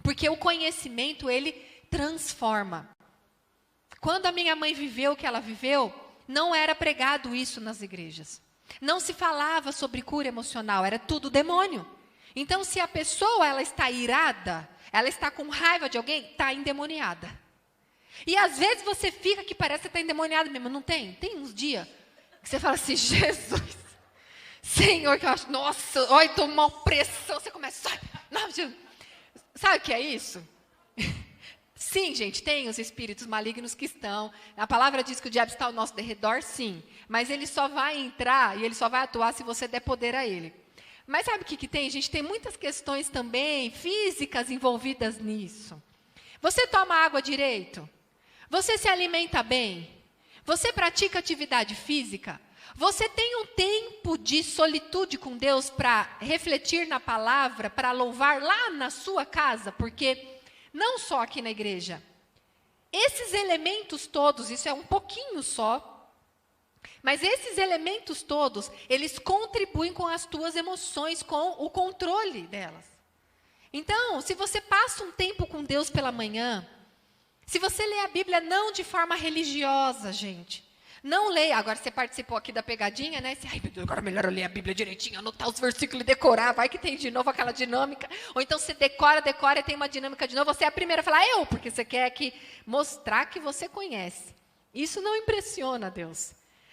Porque o conhecimento, ele transforma. Quando a minha mãe viveu o que ela viveu, não era pregado isso nas igrejas. Não se falava sobre cura emocional, era tudo demônio. Então, se a pessoa ela está irada, ela está com raiva de alguém, está endemoniada. E às vezes você fica que parece que está endemoniado mesmo, não tem? Tem uns dias que você fala assim, Jesus, Senhor, que eu acho, nossa, olha, estou uma opressão, você começa, não, Jesus. Sabe o que é isso? Sim, gente, tem os espíritos malignos que estão, a palavra diz que o diabo está ao nosso derredor, sim, mas ele só vai entrar e ele só vai atuar se você der poder a ele. Mas sabe o que tem? Gente, tem muitas questões também físicas envolvidas nisso. Você toma água direito? Você se alimenta bem? Você pratica atividade física? Você tem um tempo de solitude com Deus para refletir na palavra, para louvar lá na sua casa? Porque não só aqui na igreja. Esses elementos todos, isso é um pouquinho só, mas esses elementos todos, eles contribuem com as tuas emoções, com o controle delas. Então, se você passa um tempo com Deus pela manhã, se você lê a Bíblia não de forma religiosa, gente, não leia, agora você participou aqui da pegadinha, né? Ai, meu Deus, agora é melhor eu ler a Bíblia direitinho, anotar os versículos e decorar, vai que tem de novo aquela dinâmica. Ou então você decora e tem uma dinâmica de novo, você é a primeira a falar, porque você quer mostrar que você conhece. Isso não impressiona Deus.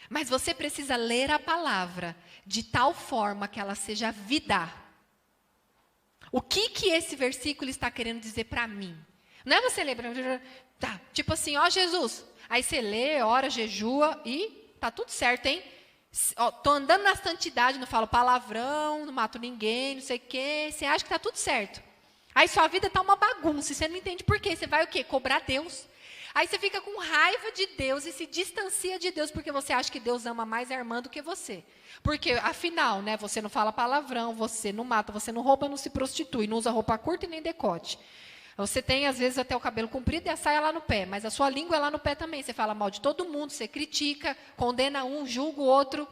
Mas você precisa ler a palavra de tal forma que ela seja vida. O que esse versículo está querendo dizer para mim? Não é você ler, tá, tipo assim, ó Jesus, aí você lê, ora, jejua e tá tudo certo, hein? Ó, tô andando na santidade, não falo palavrão, não mato ninguém, não sei o quê, você acha que tá tudo certo. Aí sua vida tá uma bagunça, e você não entende por quê, você vai o quê? Cobrar Deus. Aí você fica com raiva de Deus e se distancia de Deus porque você acha que Deus ama mais a irmã do que você. Porque, afinal, né, você não fala palavrão, você não mata, você não rouba, não se prostitui, não usa roupa curta e nem decote. Você tem, às vezes, até o cabelo comprido e a saia lá no pé, mas a sua língua é lá no pé também. Você fala mal de todo mundo, você critica, condena um, julga o outro.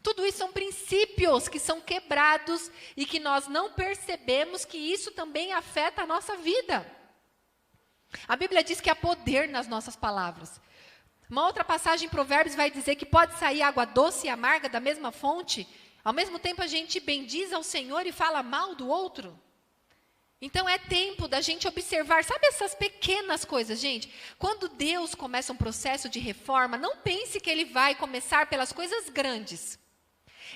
Tudo isso são princípios que são quebrados e que nós não percebemos que isso também afeta a nossa vida. A Bíblia diz que há poder nas nossas palavras. Uma outra passagem em Provérbios vai dizer que pode sair água doce e amarga da mesma fonte. Ao mesmo tempo a gente bendiz ao Senhor e fala mal do outro. Então é tempo da gente observar, sabe essas pequenas coisas, gente? Quando Deus começa um processo de reforma, não pense que Ele vai começar pelas coisas grandes.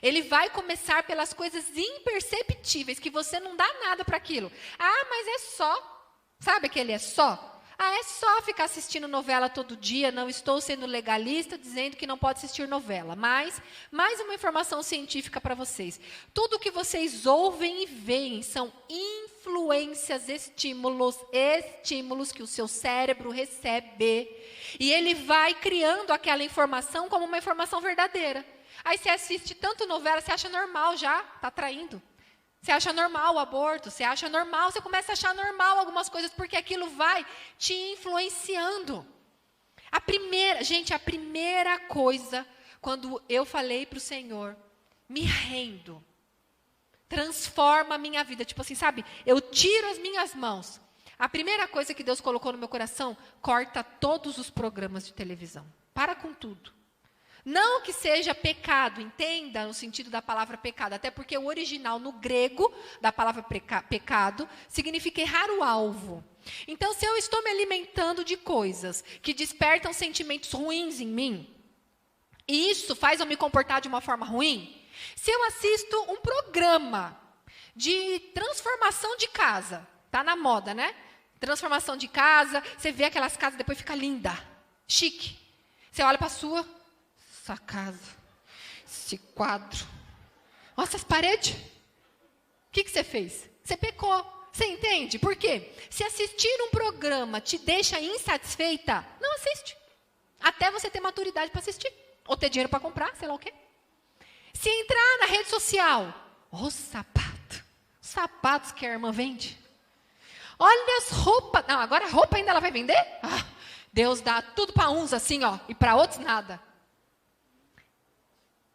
Ele vai começar pelas coisas imperceptíveis, que você não dá nada para aquilo. Ah, mas é só. Sabe aquele é só? Ah, é só ficar assistindo novela todo dia, não estou sendo legalista dizendo que não pode assistir novela. Mas, mais uma informação científica para vocês. Tudo que vocês ouvem e veem são influências, estímulos que o seu cérebro recebe. E ele vai criando aquela informação como uma informação verdadeira. Aí você assiste tanto novela, você acha normal já, está traindo. Você acha normal o aborto, você acha normal, você começa a achar normal algumas coisas, porque aquilo vai te influenciando. A primeira coisa, quando eu falei para o Senhor, me rendo, transforma a minha vida, tipo assim, sabe, eu tiro as minhas mãos. A primeira coisa que Deus colocou no meu coração, corta todos os programas de televisão, para com tudo. Não que seja pecado, entenda no sentido da palavra pecado, até porque o original no grego da palavra pecado significa errar o alvo. Então, se eu estou me alimentando de coisas que despertam sentimentos ruins em mim, e isso faz eu me comportar de uma forma ruim, se eu assisto um programa de transformação de casa, tá na moda, né? Transformação de casa, você vê aquelas casas, depois fica linda, chique. Você olha para a sua... Essa casa, esse quadro, nossa, essas paredes. O que você fez? Você pecou. Você entende? Por quê? Se assistir um programa te deixa insatisfeita, não assiste. Até você ter maturidade para assistir. Ou ter dinheiro para comprar, sei lá o quê. Se entrar na rede social, sapatos que a irmã vende. Olha as roupas. Não, agora a roupa ainda ela vai vender? Ah, Deus dá tudo para uns assim, ó, e para outros nada.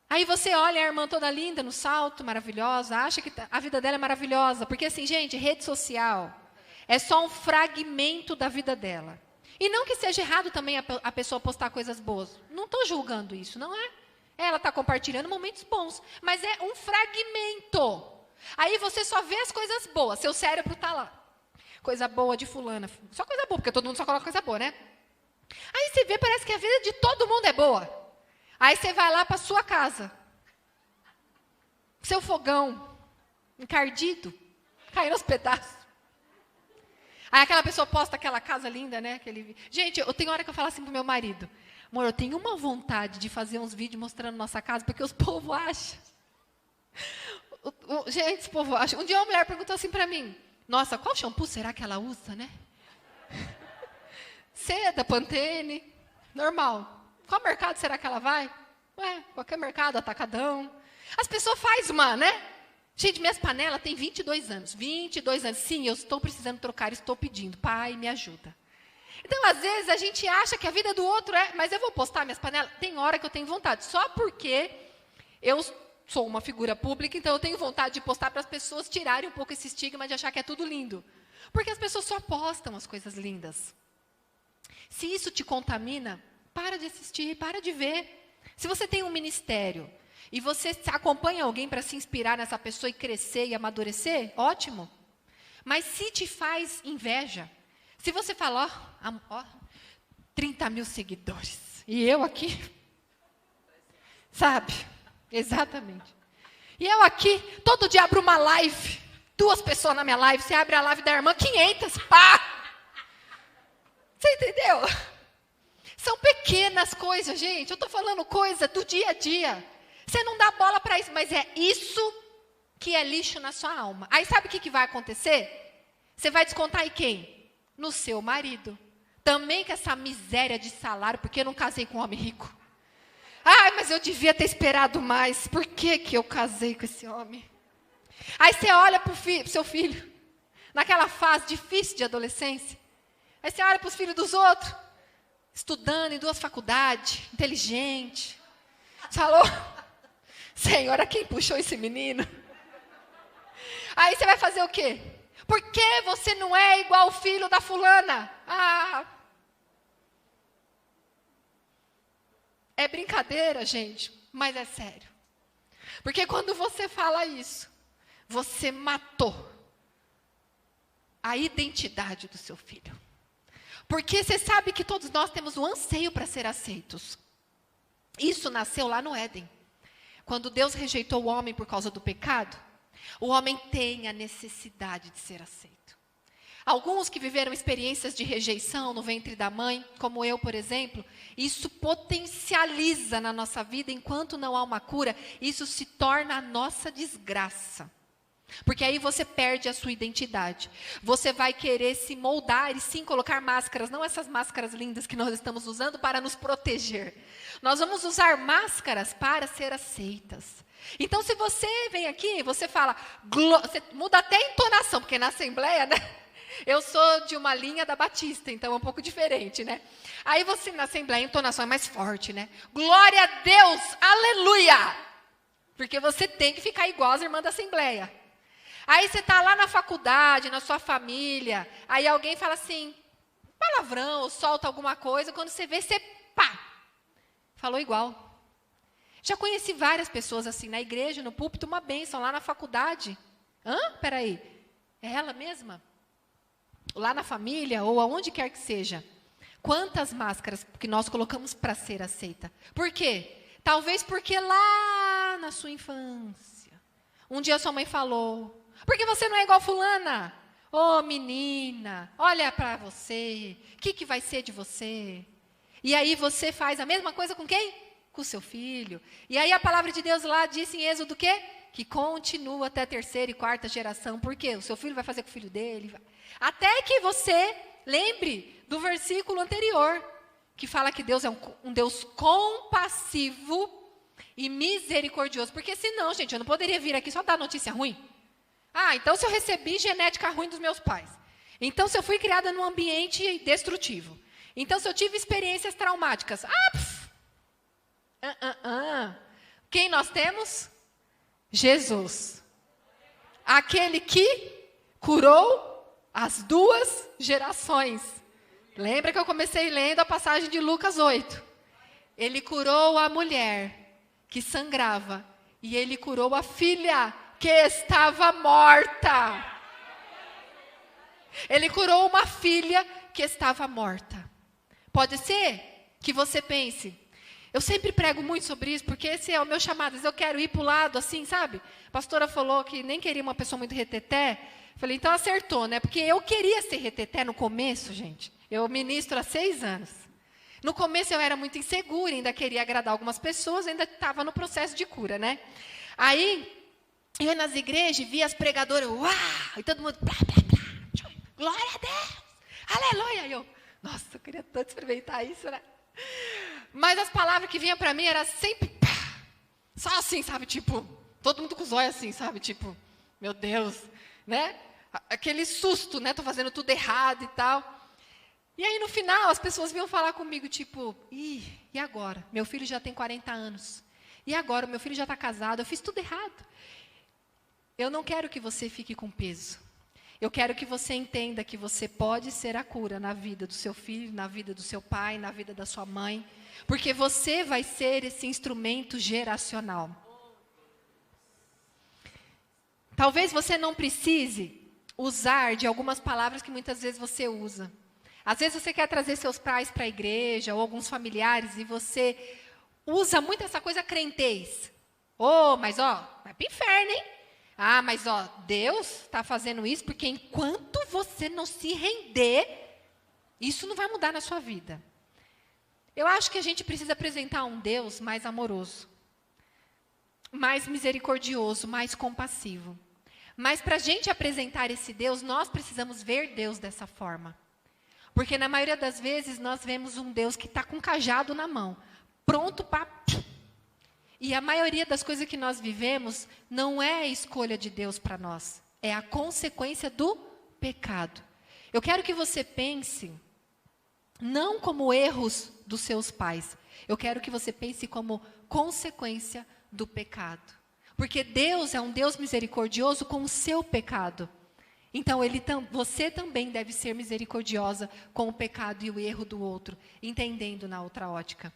Aí você olha a irmã toda linda no salto, maravilhosa, acha que a vida dela é maravilhosa. Porque assim, gente, rede social é só um fragmento da vida dela. E não que seja errado também a pessoa postar coisas boas. Não estou julgando isso, não é? Ela está compartilhando momentos bons, mas é um fragmento. Aí você só vê as coisas boas, seu cérebro está lá. Coisa boa de fulana. Só coisa boa, porque todo mundo só coloca coisa boa, né? Aí você vê, parece que a vida de todo mundo é boa. Aí você vai lá para sua casa. Seu fogão, encardido, caindo aos pedaços. Aí aquela pessoa posta aquela casa linda, né? Gente, eu tenho hora que eu falo assim pro meu marido. Amor, eu tenho uma vontade de fazer uns vídeos mostrando nossa casa, porque os povos acham. Gente, os povos acham. Um dia uma mulher perguntou assim para mim. Nossa, qual shampoo será que ela usa, né? Seda, Pantene, normal. Qual mercado será que ela vai? Ué, qualquer mercado, atacadão. As pessoas fazem né? Gente, minhas panelas têm 22 anos. 22 anos. Sim, eu estou precisando trocar, estou pedindo. Pai, me ajuda. Então, às vezes, a gente acha que a vida do outro mas eu vou postar minhas panelas? Tem hora que eu tenho vontade. Só porque eu sou uma figura pública, então eu tenho vontade de postar para as pessoas tirarem um pouco esse estigma de achar que é tudo lindo. Porque as pessoas só postam as coisas lindas. Se isso te contamina, para de assistir, para de ver. Se você tem um ministério e você acompanha alguém para se inspirar nessa pessoa e crescer e amadurecer, ótimo. Mas se te faz inveja, se você fala, 30 mil seguidores, e eu aqui, sabe? Exatamente. E eu aqui, todo dia abro uma live, 2 pessoas na minha live, você abre a live da irmã, 500, pá! Você entendeu? São pequenas coisas, gente. Eu estou falando coisa do dia a dia. Você não dá bola para isso, mas é isso que é lixo na sua alma. Aí sabe o que vai acontecer? Você vai descontar em quem? No seu marido. Também com essa miséria de salário, porque eu não casei com um homem rico. Ai, mas eu devia ter esperado mais. Por que eu casei com esse homem? Aí você olha para o seu filho, naquela fase difícil de adolescência. Aí você olha para os filhos dos outros, estudando em 2 faculdades, inteligente. Você falou, Senhora, quem puxou esse menino? Aí você vai fazer o quê? Por que você não é igual o filho da fulana? É brincadeira, gente, mas é sério. Porque quando você fala isso, você matou a identidade do seu filho. Porque você sabe que todos nós temos um anseio para ser aceitos. Isso nasceu lá no Éden. Quando Deus rejeitou o homem por causa do pecado, o homem tem a necessidade de ser aceito. Alguns que viveram experiências de rejeição no ventre da mãe, como eu, por exemplo, isso potencializa na nossa vida, enquanto não há uma cura, isso se torna a nossa desgraça. Porque aí você perde a sua identidade. Você vai querer se moldar e sim colocar máscaras, não essas máscaras lindas que nós estamos usando para nos proteger. Nós vamos usar máscaras para ser aceitas. Então, se você vem aqui, você fala, você muda até a entonação, porque na Assembleia, né? Eu sou de uma linha da Batista, então é um pouco diferente, né? Aí você, na Assembleia, a entonação é mais forte, né? Glória a Deus, aleluia! Porque você tem que ficar igual às irmãs da Assembleia. Aí você está lá na faculdade, na sua família, aí alguém fala assim, palavrão, ou solta alguma coisa, quando você vê, você, pá, falou igual. Já conheci várias pessoas assim, na igreja, no púlpito, uma bênção, lá na faculdade. Peraí, é ela mesma? Lá na família, ou aonde quer que seja. Quantas máscaras que nós colocamos para ser aceita? Por quê? Talvez porque lá na sua infância, um dia sua mãe falou, porque você não é igual fulana. Menina, olha para você, o que vai ser de você? E aí você faz a mesma coisa com quem? Com o seu filho. E aí a palavra de Deus lá diz em Êxodo o quê? Que continua até a 3ª e 4ª geração. Por quê? O seu filho vai fazer com o filho dele. Até que você lembre do versículo anterior, que fala que Deus é um Deus compassivo e misericordioso. Porque senão, gente, eu não poderia vir aqui só dar notícia ruim. Então se eu recebi genética ruim dos meus pais. Então se eu fui criada num ambiente destrutivo. Então se eu tive experiências traumáticas. Quem nós temos? Jesus. Aquele que curou as 2 gerações. Lembra que eu comecei lendo a passagem de Lucas 8. Ele curou a mulher que sangrava. E ele curou a filha que estava morta. Ele curou uma filha que estava morta. Pode ser que você pense, eu sempre prego muito sobre isso, porque esse é o meu chamado, eu quero ir para o lado assim, sabe? A pastora falou que nem queria uma pessoa muito reteté. Falei, então acertou, né? Porque eu queria ser reteté no começo, gente. Eu ministro há 6 anos. No começo eu era muito insegura, ainda queria agradar algumas pessoas, ainda estava no processo de cura, né? Aí, eu ia nas igrejas, via as pregadoras, uau! E todo mundo, blá, blá, blá, glória a Deus, aleluia! E eu, nossa, eu queria tanto experimentar isso, né? Mas as palavras que vinham para mim eram sempre, pá, só assim, sabe? Tipo, todo mundo com os olhos assim, sabe? Tipo, meu Deus, né? Aquele susto, né? Tô fazendo tudo errado e tal. E aí, no final, as pessoas vinham falar comigo, tipo, e agora? Meu filho já tem 40 anos. E agora? Meu filho já está casado, eu fiz tudo errado. Eu não quero que você fique com peso. Eu quero que você entenda que você pode ser a cura na vida do seu filho, na vida do seu pai, na vida da sua mãe. Porque você vai ser esse instrumento geracional. Talvez você não precise usar de algumas palavras que muitas vezes você usa. Às vezes você quer trazer seus pais para a igreja ou alguns familiares e você usa muito essa coisa crentez. Mas vai para o inferno, hein? Mas Deus está fazendo isso porque enquanto você não se render, isso não vai mudar na sua vida. Eu acho que a gente precisa apresentar um Deus mais amoroso, mais misericordioso, mais compassivo. Mas para a gente apresentar esse Deus, nós precisamos ver Deus dessa forma. Porque na maioria das vezes nós vemos um Deus que está com um cajado na mão, pronto para... E a maioria das coisas que nós vivemos não é a escolha de Deus para nós, é a consequência do pecado. Eu quero que você pense, não como erros dos seus pais, eu quero que você pense como consequência do pecado. Porque Deus é um Deus misericordioso com o seu pecado. Então, você também deve ser misericordiosa com o pecado e o erro do outro, entendendo na outra ótica.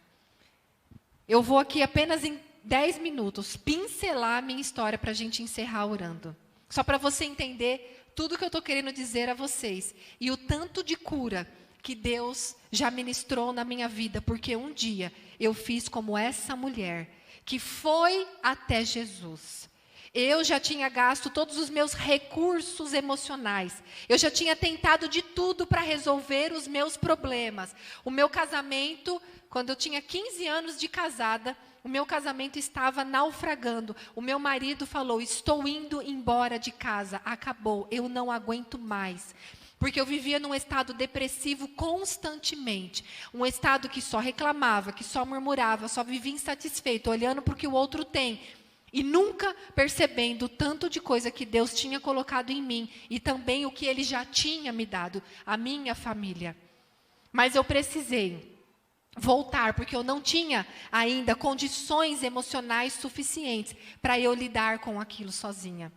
Eu vou aqui apenas em 10 minutos pincelar a minha história para a gente encerrar orando. Só para você entender tudo que eu estou querendo dizer a vocês. E o tanto de cura que Deus já ministrou na minha vida. Porque um dia eu fiz como essa mulher que foi até Jesus. Eu já tinha gasto todos os meus recursos emocionais. Eu já tinha tentado de tudo para resolver os meus problemas. O meu casamento, quando eu tinha 15 anos de casada, o meu casamento estava naufragando. O meu marido falou, estou indo embora de casa, acabou, eu não aguento mais. Porque eu vivia num estado depressivo constantemente. Um estado que só reclamava, que só murmurava, só vivia insatisfeito, olhando para o que o outro tem. E nunca percebendo o tanto de coisa que Deus tinha colocado em mim. E também o que Ele já tinha me dado, a minha família. Mas eu precisei voltar, porque eu não tinha ainda condições emocionais suficientes para eu lidar com aquilo sozinha.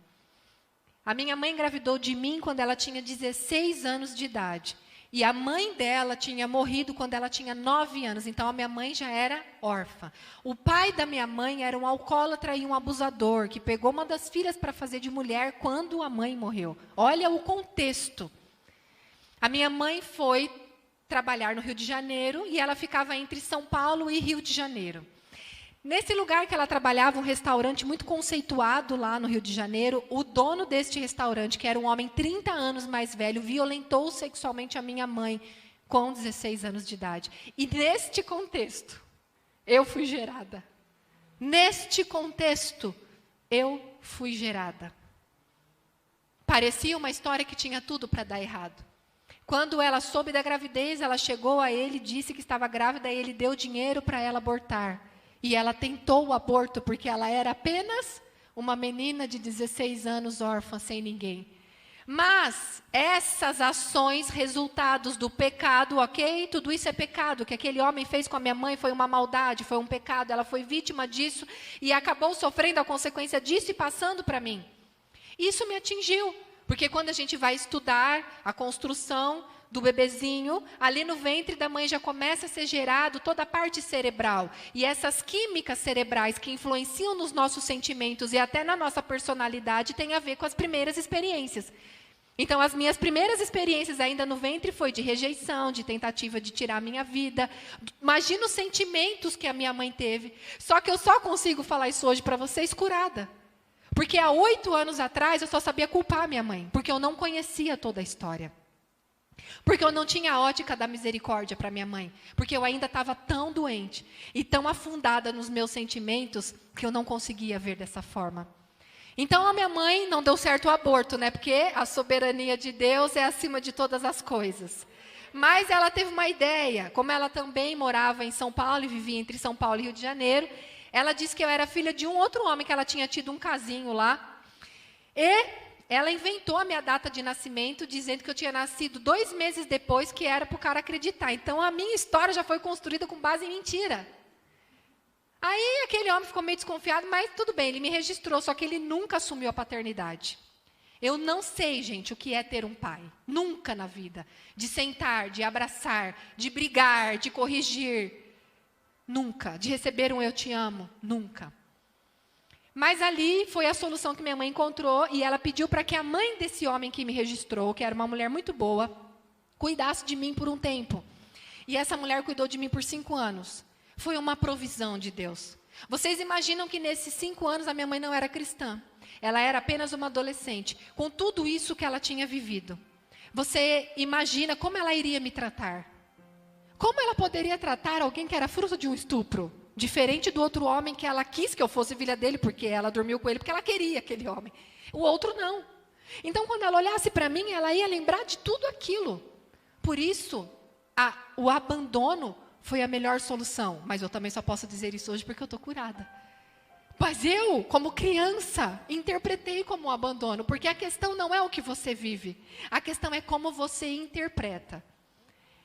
A minha mãe engravidou de mim quando ela tinha 16 anos de idade. E a mãe dela tinha morrido quando ela tinha 9 anos. Então, a minha mãe já era órfã. O pai da minha mãe era um alcoólatra e um abusador, que pegou uma das filhas para fazer de mulher quando a mãe morreu. Olha o contexto. A minha mãe foi trabalhar no Rio de Janeiro e ela ficava entre São Paulo e Rio de Janeiro. Nesse lugar que ela trabalhava, um restaurante muito conceituado lá no Rio de Janeiro, o dono deste restaurante, que era um homem 30 anos mais velho, violentou sexualmente a minha mãe com 16 anos de idade. E neste contexto, eu fui gerada. Neste contexto, eu fui gerada. Parecia uma história que tinha tudo para dar errado. Quando ela soube da gravidez, ela chegou a ele, disse que estava grávida e ele deu dinheiro para ela abortar. E ela tentou o aborto porque ela era apenas uma menina de 16 anos, órfã, sem ninguém. Mas essas ações, resultados do pecado, ok? Tudo isso é pecado. O que aquele homem fez com a minha mãe foi uma maldade, foi um pecado. Ela foi vítima disso e acabou sofrendo a consequência disso e passando para mim. Isso me atingiu, porque quando a gente vai estudar a construção do bebezinho, ali no ventre da mãe já começa a ser gerado toda a parte cerebral. E essas químicas cerebrais que influenciam nos nossos sentimentos e até na nossa personalidade têm a ver com as primeiras experiências. Então, as minhas primeiras experiências ainda no ventre foi de rejeição, de tentativa de tirar a minha vida. Imagina os sentimentos que a minha mãe teve. Só que eu só consigo falar isso hoje para vocês curada. Porque há 8 anos atrás eu só sabia culpar a minha mãe, porque eu não conhecia toda a história. Porque eu não tinha a ótica da misericórdia para minha mãe. Porque eu ainda estava tão doente e tão afundada nos meus sentimentos que eu não conseguia ver dessa forma. Então, a minha mãe não deu certo o aborto, né? Porque a soberania de Deus é acima de todas as coisas. Mas ela teve uma ideia. Como ela também morava em São Paulo e vivia entre São Paulo e Rio de Janeiro, ela disse que eu era filha de um outro homem, que ela tinha tido um casinho lá. E ela inventou a minha data de nascimento, dizendo que eu tinha nascido 2 meses depois, que era para o cara acreditar. Então, a minha história já foi construída com base em mentira. Aí aquele homem ficou meio desconfiado, mas tudo bem, ele me registrou, só que ele nunca assumiu a paternidade. Eu não sei, gente, o que é ter um pai. Nunca na vida. De sentar, de abraçar, de brigar, de corrigir. Nunca. De receber um eu te amo. Nunca. Mas ali foi a solução que minha mãe encontrou e ela pediu para que a mãe desse homem que me registrou, que era uma mulher muito boa, cuidasse de mim por um tempo. E essa mulher cuidou de mim por 5 anos. Foi uma provisão de Deus. Vocês imaginam que nesses 5 anos a minha mãe não era cristã. Ela era apenas uma adolescente, com tudo isso que ela tinha vivido. Você imagina como ela iria me tratar? Como ela poderia tratar alguém que era fruto de um estupro? Diferente do outro homem que ela quis que eu fosse filha dele, porque ela dormiu com ele, porque ela queria aquele homem. O outro não. Então, quando ela olhasse para mim, ela ia lembrar de tudo aquilo. Por isso, o abandono foi a melhor solução. Mas eu também só posso dizer isso hoje porque eu estou curada. Mas eu, como criança, interpretei como um abandono. Porque a questão não é o que você vive. A questão é como você interpreta.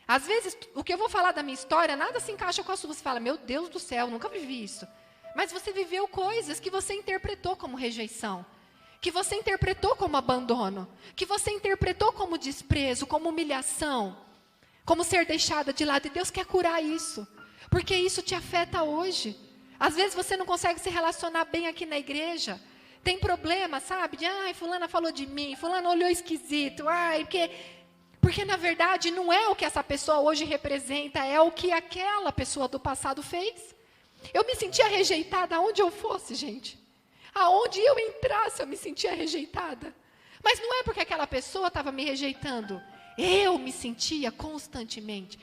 Às vezes, o que eu vou falar da minha história, nada se encaixa com a sua. Você fala, meu Deus do céu, nunca vivi isso. Mas você viveu coisas que você interpretou como rejeição. Que você interpretou como abandono. Que você interpretou como desprezo, como humilhação. Como ser deixada de lado. E Deus quer curar isso. Porque isso te afeta hoje. Às vezes você não consegue se relacionar bem aqui na igreja. Tem problema, sabe? De, ai, fulana falou de mim. Fulana olhou esquisito. Ai, porque na verdade não é o que essa pessoa hoje representa. É o que aquela pessoa do passado fez. Eu me sentia rejeitada aonde eu fosse, gente. Aonde eu entrasse eu me sentia rejeitada. Mas não é porque aquela pessoa estava me rejeitando. Eu me sentia constantemente.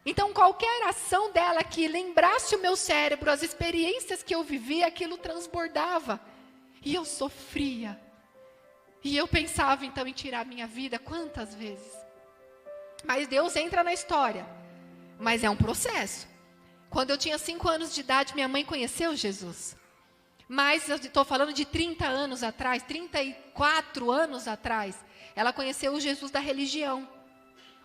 Então, qualquer ação dela que lembrasse o meu cérebro, as experiências que eu vivia, aquilo transbordava. E eu sofria. E eu pensava, então, em tirar a minha vida quantas vezes. Mas Deus entra na história. Mas é um processo. Quando eu tinha 5 anos de idade, minha mãe conheceu Jesus. Mas eu estou falando de 30 anos atrás, 34 anos atrás. Ela conheceu o Jesus da religião.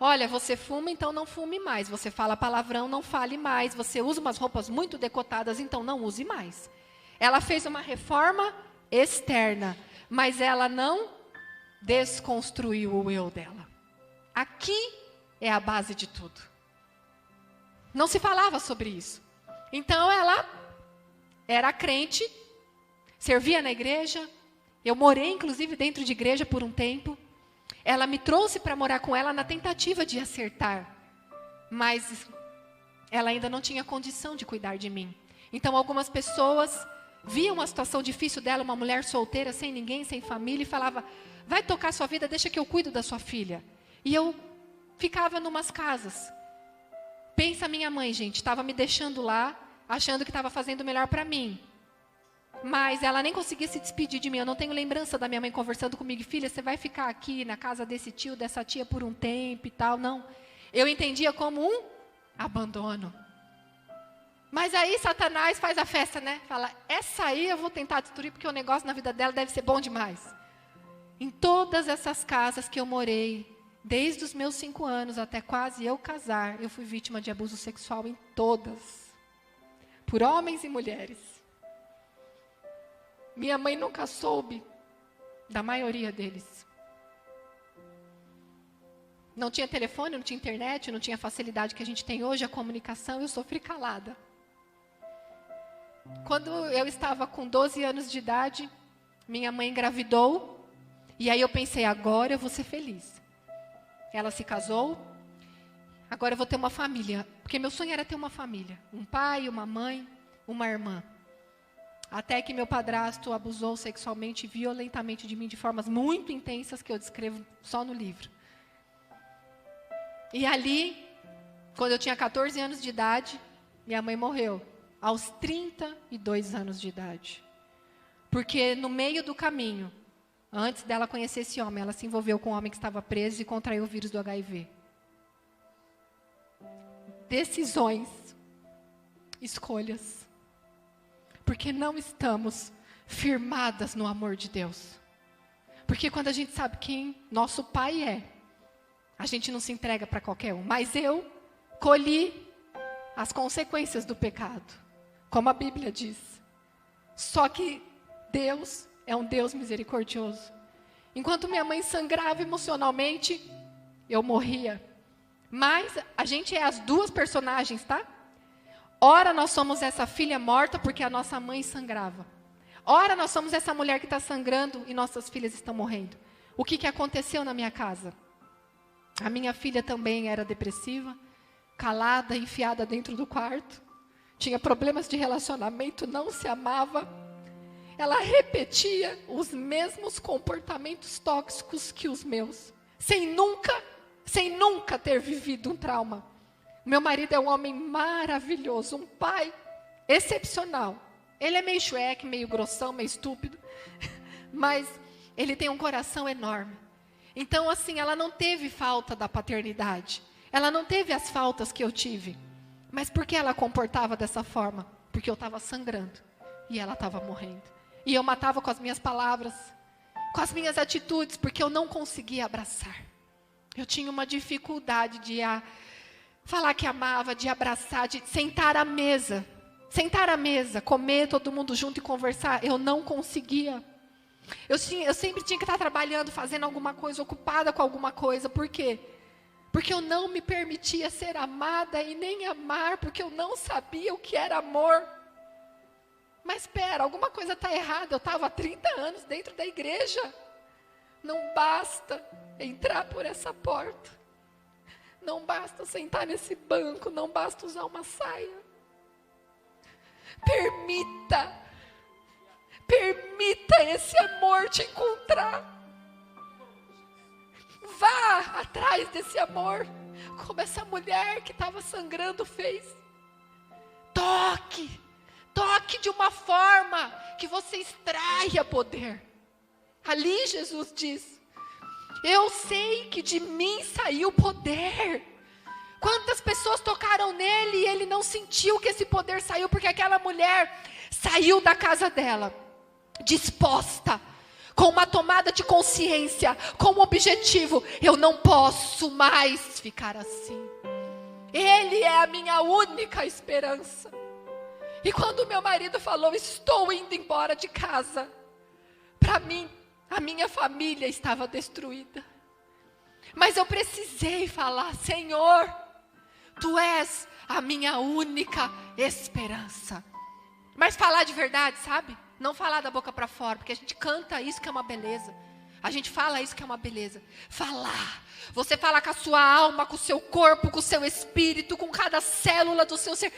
Olha, você fuma, então não fume mais. Você fala palavrão, não fale mais. Você usa umas roupas muito decotadas, então não use mais. Ela fez uma reforma externa, mas ela não desconstruiu o eu dela. Aqui é a base de tudo. Não se falava sobre isso. Então ela era crente, servia na igreja. Eu morei, inclusive, dentro de igreja por um tempo. Ela me trouxe para morar com ela na tentativa de acertar. Mas ela ainda não tinha condição de cuidar de mim. Então, algumas pessoas viam a situação difícil dela, uma mulher solteira, sem ninguém, sem família, e falava, vai tocar sua vida, deixa que eu cuido da sua filha. E eu ficava numas casas. Pensa a minha mãe, gente, estava me deixando lá, achando que estava fazendo o melhor para mim. Mas ela nem conseguia se despedir de mim. Eu não tenho lembrança da minha mãe conversando comigo. Filha, você vai ficar aqui na casa desse tio, dessa tia por um tempo e tal. Não. Eu entendia como um abandono. Mas aí Satanás faz a festa, né? Fala, essa aí eu vou tentar destruir porque o negócio na vida dela deve ser bom demais. Em todas essas casas que eu morei, desde os meus 5 anos até quase eu casar, eu fui vítima de abuso sexual em todas. Por homens e mulheres. Minha mãe nunca soube da maioria deles. Não tinha telefone, não tinha internet, não tinha a facilidade que a gente tem hoje, a comunicação, eu sofri calada. Quando eu estava com 12 anos de idade, minha mãe engravidou E aí eu pensei, agora eu vou ser feliz. Ela se casou, agora eu vou ter uma família. Porque meu sonho era ter uma família. Um pai, uma mãe, uma irmã. Até que meu padrasto abusou sexualmente e violentamente de mim de formas muito intensas que eu descrevo só no livro. E ali, quando eu tinha 14 anos de idade, minha mãe morreu. Aos 32 anos de idade. Porque no meio do caminho, antes dela conhecer esse homem, ela se envolveu com um homem que estava preso e contraiu o vírus do HIV. Decisões, escolhas. Porque não estamos firmadas no amor de Deus. Porque quando a gente sabe quem nosso Pai é, a gente não se entrega para qualquer um. Mas eu colhi as consequências do pecado, como a Bíblia diz. Só que Deus é um Deus misericordioso. Enquanto minha mãe sangrava emocionalmente, eu morria. Mas a gente é as duas personagens, tá? Ora nós somos essa filha morta porque a nossa mãe sangrava. Ora nós somos essa mulher que está sangrando e nossas filhas estão morrendo. O que aconteceu na minha casa? A minha filha também era depressiva, calada, enfiada dentro do quarto. Tinha problemas de relacionamento, não se amava. Ela repetia os mesmos comportamentos tóxicos que os meus, sem nunca ter vivido um trauma. Meu marido é um homem maravilhoso, um pai excepcional. Ele é meio chueque, meio grossão, meio estúpido, mas ele tem um coração enorme. Então, assim, ela não teve falta da paternidade. Ela não teve as faltas que eu tive. Mas por que ela comportava dessa forma? Porque eu estava sangrando e ela estava morrendo. E eu matava com as minhas palavras, com as minhas atitudes, porque eu não conseguia abraçar. Eu tinha uma dificuldade de falar que amava, de abraçar, de sentar à mesa. Sentar à mesa, comer todo mundo junto e conversar, eu não conseguia. Eu sempre tinha que estar trabalhando, fazendo alguma coisa, ocupada com alguma coisa. Por quê? Porque eu não me permitia ser amada e nem amar, porque eu não sabia o que era amor. Mas espera, alguma coisa está errada. Eu estava há 30 anos dentro da igreja. Não basta entrar por essa porta. Não basta sentar nesse banco. Não basta usar uma saia. Permita esse amor te encontrar. Vá atrás desse amor, como essa mulher que estava sangrando fez. Toque de uma forma que você extraia poder. Ali Jesus diz: eu sei que de mim saiu poder. Quantas pessoas tocaram nele e ele não sentiu que esse poder saiu, porque aquela mulher saiu da casa dela, disposta, com uma tomada de consciência, com um objetivo: eu não posso mais ficar assim. Ele é a minha única esperança. E quando meu marido falou: estou indo embora de casa, para mim, a minha família estava destruída. Mas eu precisei falar: Senhor, Tu és a minha única esperança. Mas falar de verdade, sabe? Não falar da boca para fora, porque a gente canta isso que é uma beleza. A gente fala isso que é uma beleza. Falar. Você fala com a sua alma, com o seu corpo, com o seu espírito, com cada célula do seu ser.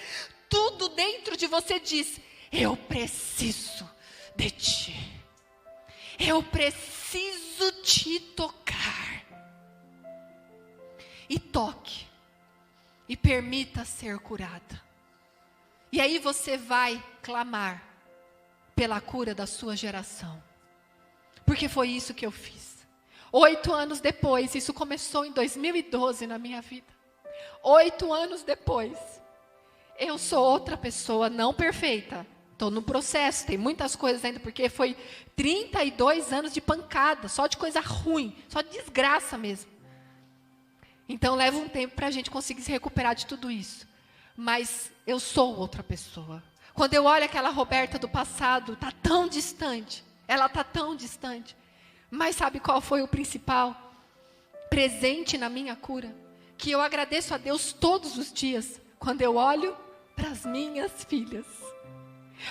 Tudo dentro de você diz: eu preciso de ti. Eu preciso te tocar. E toque. E permita ser curada. E aí você vai clamar pela cura da sua geração. Porque foi isso que eu fiz. 8 anos depois, isso começou em 2012 na minha vida. 8 anos depois, eu sou outra pessoa, não perfeita. Estou no processo, tem muitas coisas ainda, porque foi 32 anos de pancada, só de coisa ruim, só de desgraça mesmo. Então leva um tempo para a gente conseguir se recuperar de tudo isso. Mas eu sou outra pessoa. Quando eu olho aquela Roberta do passado, está tão distante. Ela está tão distante. Mas sabe qual foi o principal presente na minha cura? Que eu agradeço a Deus todos os dias, quando eu olho para as minhas filhas.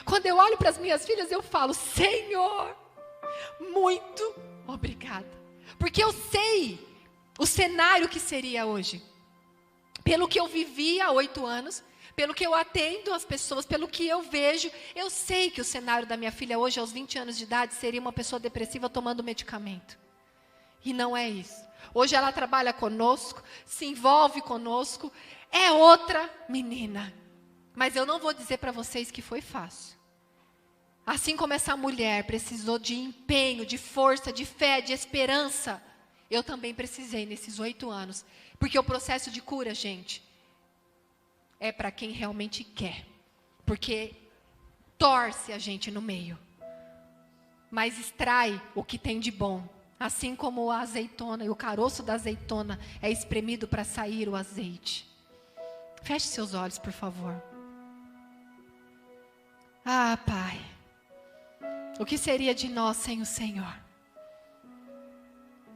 Quando eu olho para as minhas filhas, eu falo: Senhor, muito obrigada. Porque eu sei o cenário que seria hoje. Pelo que eu vivi há 8 anos, pelo que eu atendo as pessoas, pelo que eu vejo, eu sei que o cenário da minha filha hoje, aos 20 anos de idade, seria uma pessoa depressiva tomando medicamento. E não é isso. Hoje ela trabalha conosco, se envolve conosco, é outra menina. Mas eu não vou dizer para vocês que foi fácil. Assim como essa mulher precisou de empenho, de força, de fé, de esperança, eu também precisei nesses 8 anos. Porque o processo de cura, gente, é para quem realmente quer. Porque torce a gente no meio. Mas extrai o que tem de bom. Assim como a azeitona e o caroço da azeitona é espremido para sair o azeite. Feche seus olhos, por favor. Ah, Pai. O que seria de nós sem o Senhor?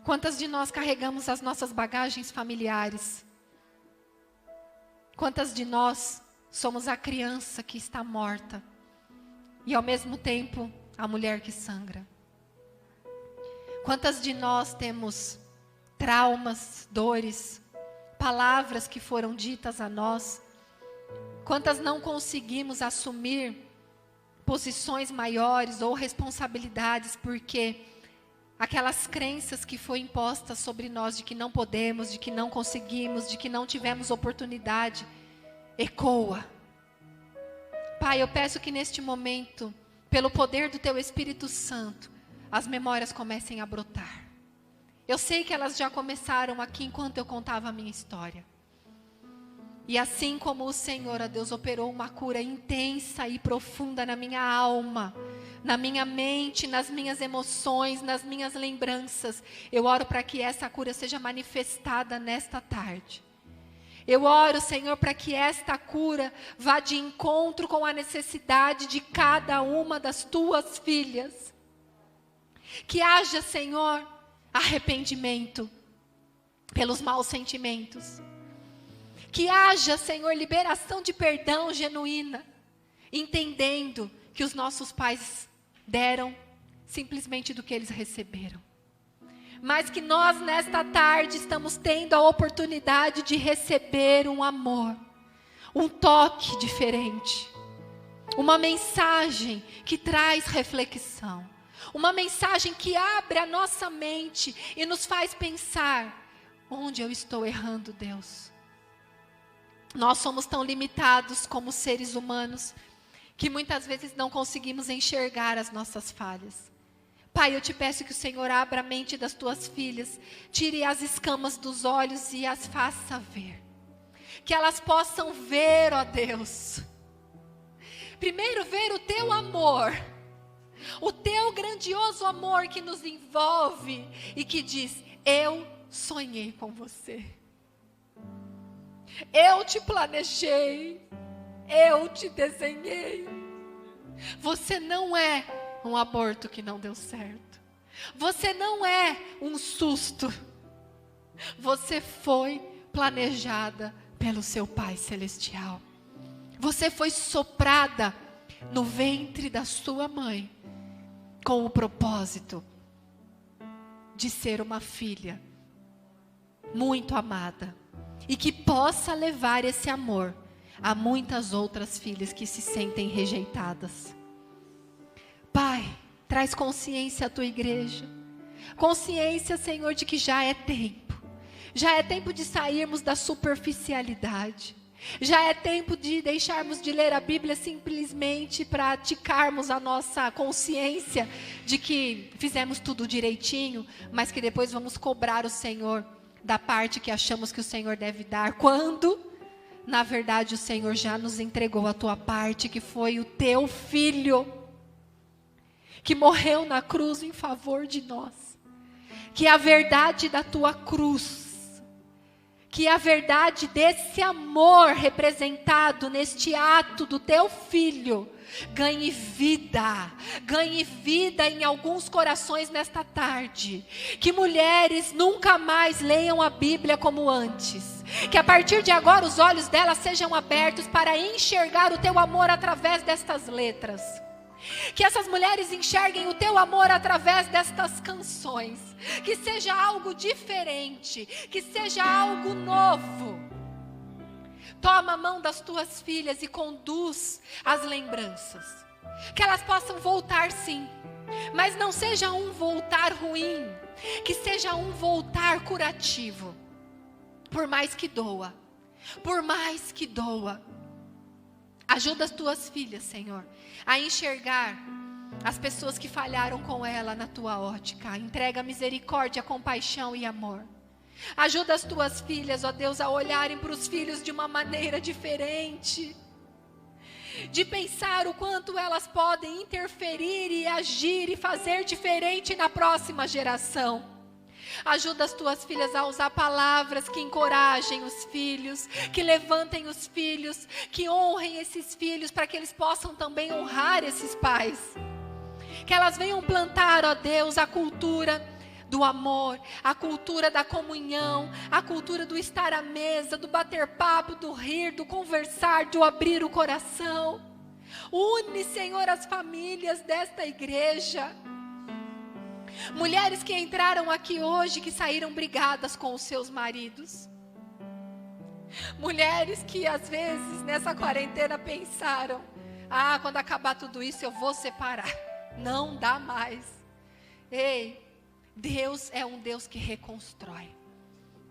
Quantas de nós carregamos as nossas bagagens familiares? Quantas de nós somos a criança que está morta e ao mesmo tempo a mulher que sangra? Quantas de nós temos traumas, dores, palavras que foram ditas a nós? Quantas não conseguimos assumir posições maiores ou responsabilidades porque aquelas crenças que foi impostas sobre nós de que não podemos, de que não conseguimos, de que não tivemos oportunidade, ecoa. Pai, eu peço que neste momento, pelo poder do Teu Espírito Santo, as memórias comecem a brotar. Eu sei que elas já começaram aqui enquanto eu contava a minha história. E assim como o Senhor, ó Deus, operou uma cura intensa e profunda na minha alma, na minha mente, nas minhas emoções, nas minhas lembranças, eu oro para que essa cura seja manifestada nesta tarde. Eu oro, Senhor, para que esta cura vá de encontro com a necessidade de cada uma das Tuas filhas. Que haja, Senhor, arrependimento pelos maus sentimentos. Que haja, Senhor, liberação de perdão genuína, entendendo que os nossos pais deram simplesmente do que eles receberam. Mas que nós, nesta tarde, estamos tendo a oportunidade de receber um amor, um toque diferente, uma mensagem que traz reflexão, uma mensagem que abre a nossa mente e nos faz pensar: onde eu estou errando, Deus? Nós somos tão limitados como seres humanos, que muitas vezes não conseguimos enxergar as nossas falhas. Pai, eu te peço que o Senhor abra a mente das tuas filhas, tire as escamas dos olhos e as faça ver. Que elas possam ver, ó Deus. Primeiro ver o teu amor, o teu grandioso amor que nos envolve e que diz: eu sonhei com você. Eu te planejei, eu te desenhei. Você não é um aborto que não deu certo. Você não é um susto. Você foi planejada pelo seu Pai Celestial. Você foi soprada no ventre da sua mãe com o propósito de ser uma filha muito amada. E que possa levar esse amor a muitas outras filhas que se sentem rejeitadas. Pai, traz consciência à tua igreja. Consciência, Senhor, de que já é tempo. Já é tempo de sairmos da superficialidade. Já é tempo de deixarmos de ler a Bíblia simplesmente praticarmos a nossa consciência de que fizemos tudo direitinho, mas que depois vamos cobrar o Senhor da parte que achamos que o Senhor deve dar, quando, na verdade, o Senhor já nos entregou a tua parte, que foi o teu filho, que morreu na cruz em favor de nós. Que a verdade da tua cruz, que a verdade desse amor representado neste ato do teu filho, ganhe vida em alguns corações nesta tarde. Que mulheres nunca mais leiam a Bíblia como antes. Que a partir de agora os olhos delas sejam abertos para enxergar o teu amor através destas letras. Que essas mulheres enxerguem o teu amor através destas canções. Que seja algo diferente, que seja algo novo. Toma a mão das tuas filhas e conduz as lembranças. Que elas possam voltar sim, mas não seja um voltar ruim, que seja um voltar curativo. Por mais que doa, por mais que doa. Ajuda as tuas filhas, Senhor, a enxergar as pessoas que falharam com ela na tua ótica. Entrega misericórdia, compaixão e amor. Ajuda as tuas filhas, ó Deus, a olharem para os filhos de uma maneira diferente. De pensar o quanto elas podem interferir e agir e fazer diferente na próxima geração. Ajuda as tuas filhas a usar palavras que encorajem os filhos, que levantem os filhos, que honrem esses filhos, para que eles possam também honrar esses pais. Que elas venham plantar, ó Deus, a cultura do amor, a cultura da comunhão, a cultura do estar à mesa, do bater papo, do rir, do conversar, do abrir o coração. Une, Senhor, as famílias desta igreja. Mulheres que entraram aqui hoje, que saíram brigadas com os seus maridos. Mulheres que às vezes nessa quarentena pensaram: ah, quando acabar tudo isso eu vou separar. Não dá mais. Ei, Deus é um Deus que reconstrói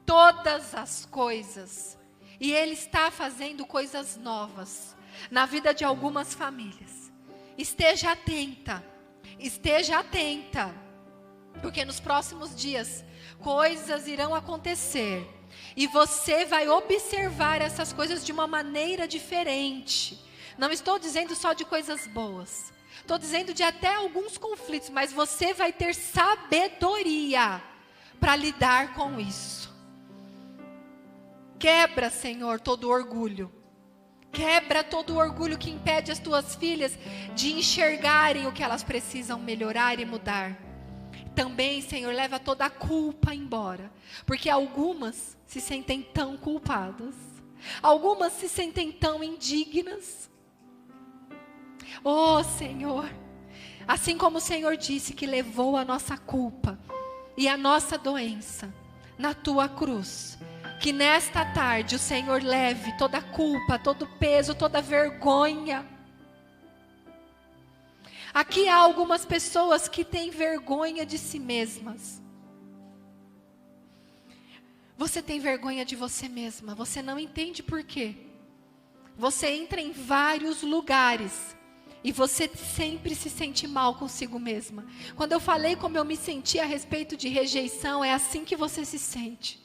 todas as coisas. E Ele está fazendo coisas novas na vida de algumas famílias. Esteja atenta, esteja atenta. Porque nos próximos dias, coisas irão acontecer. E você vai observar essas coisas de uma maneira diferente. Não estou dizendo só de coisas boas. Estou dizendo de até alguns conflitos. Mas você vai ter sabedoria para lidar com isso. Quebra, Senhor, todo orgulho. Quebra todo o orgulho que impede as tuas filhas de enxergarem o que elas precisam melhorar e mudar. Também, Senhor, leva toda a culpa embora. Porque algumas se sentem tão culpadas. Algumas se sentem tão indignas. Oh, Senhor, assim como o Senhor disse que levou a nossa culpa e a nossa doença na tua cruz, que nesta tarde o Senhor leve toda a culpa, todo o peso, toda a vergonha. Aqui há algumas pessoas que têm vergonha de si mesmas. Você tem vergonha de você mesma, você não entende por quê. Você entra em vários lugares e você sempre se sente mal consigo mesma. Quando eu falei como eu me senti a respeito de rejeição, é assim que você se sente.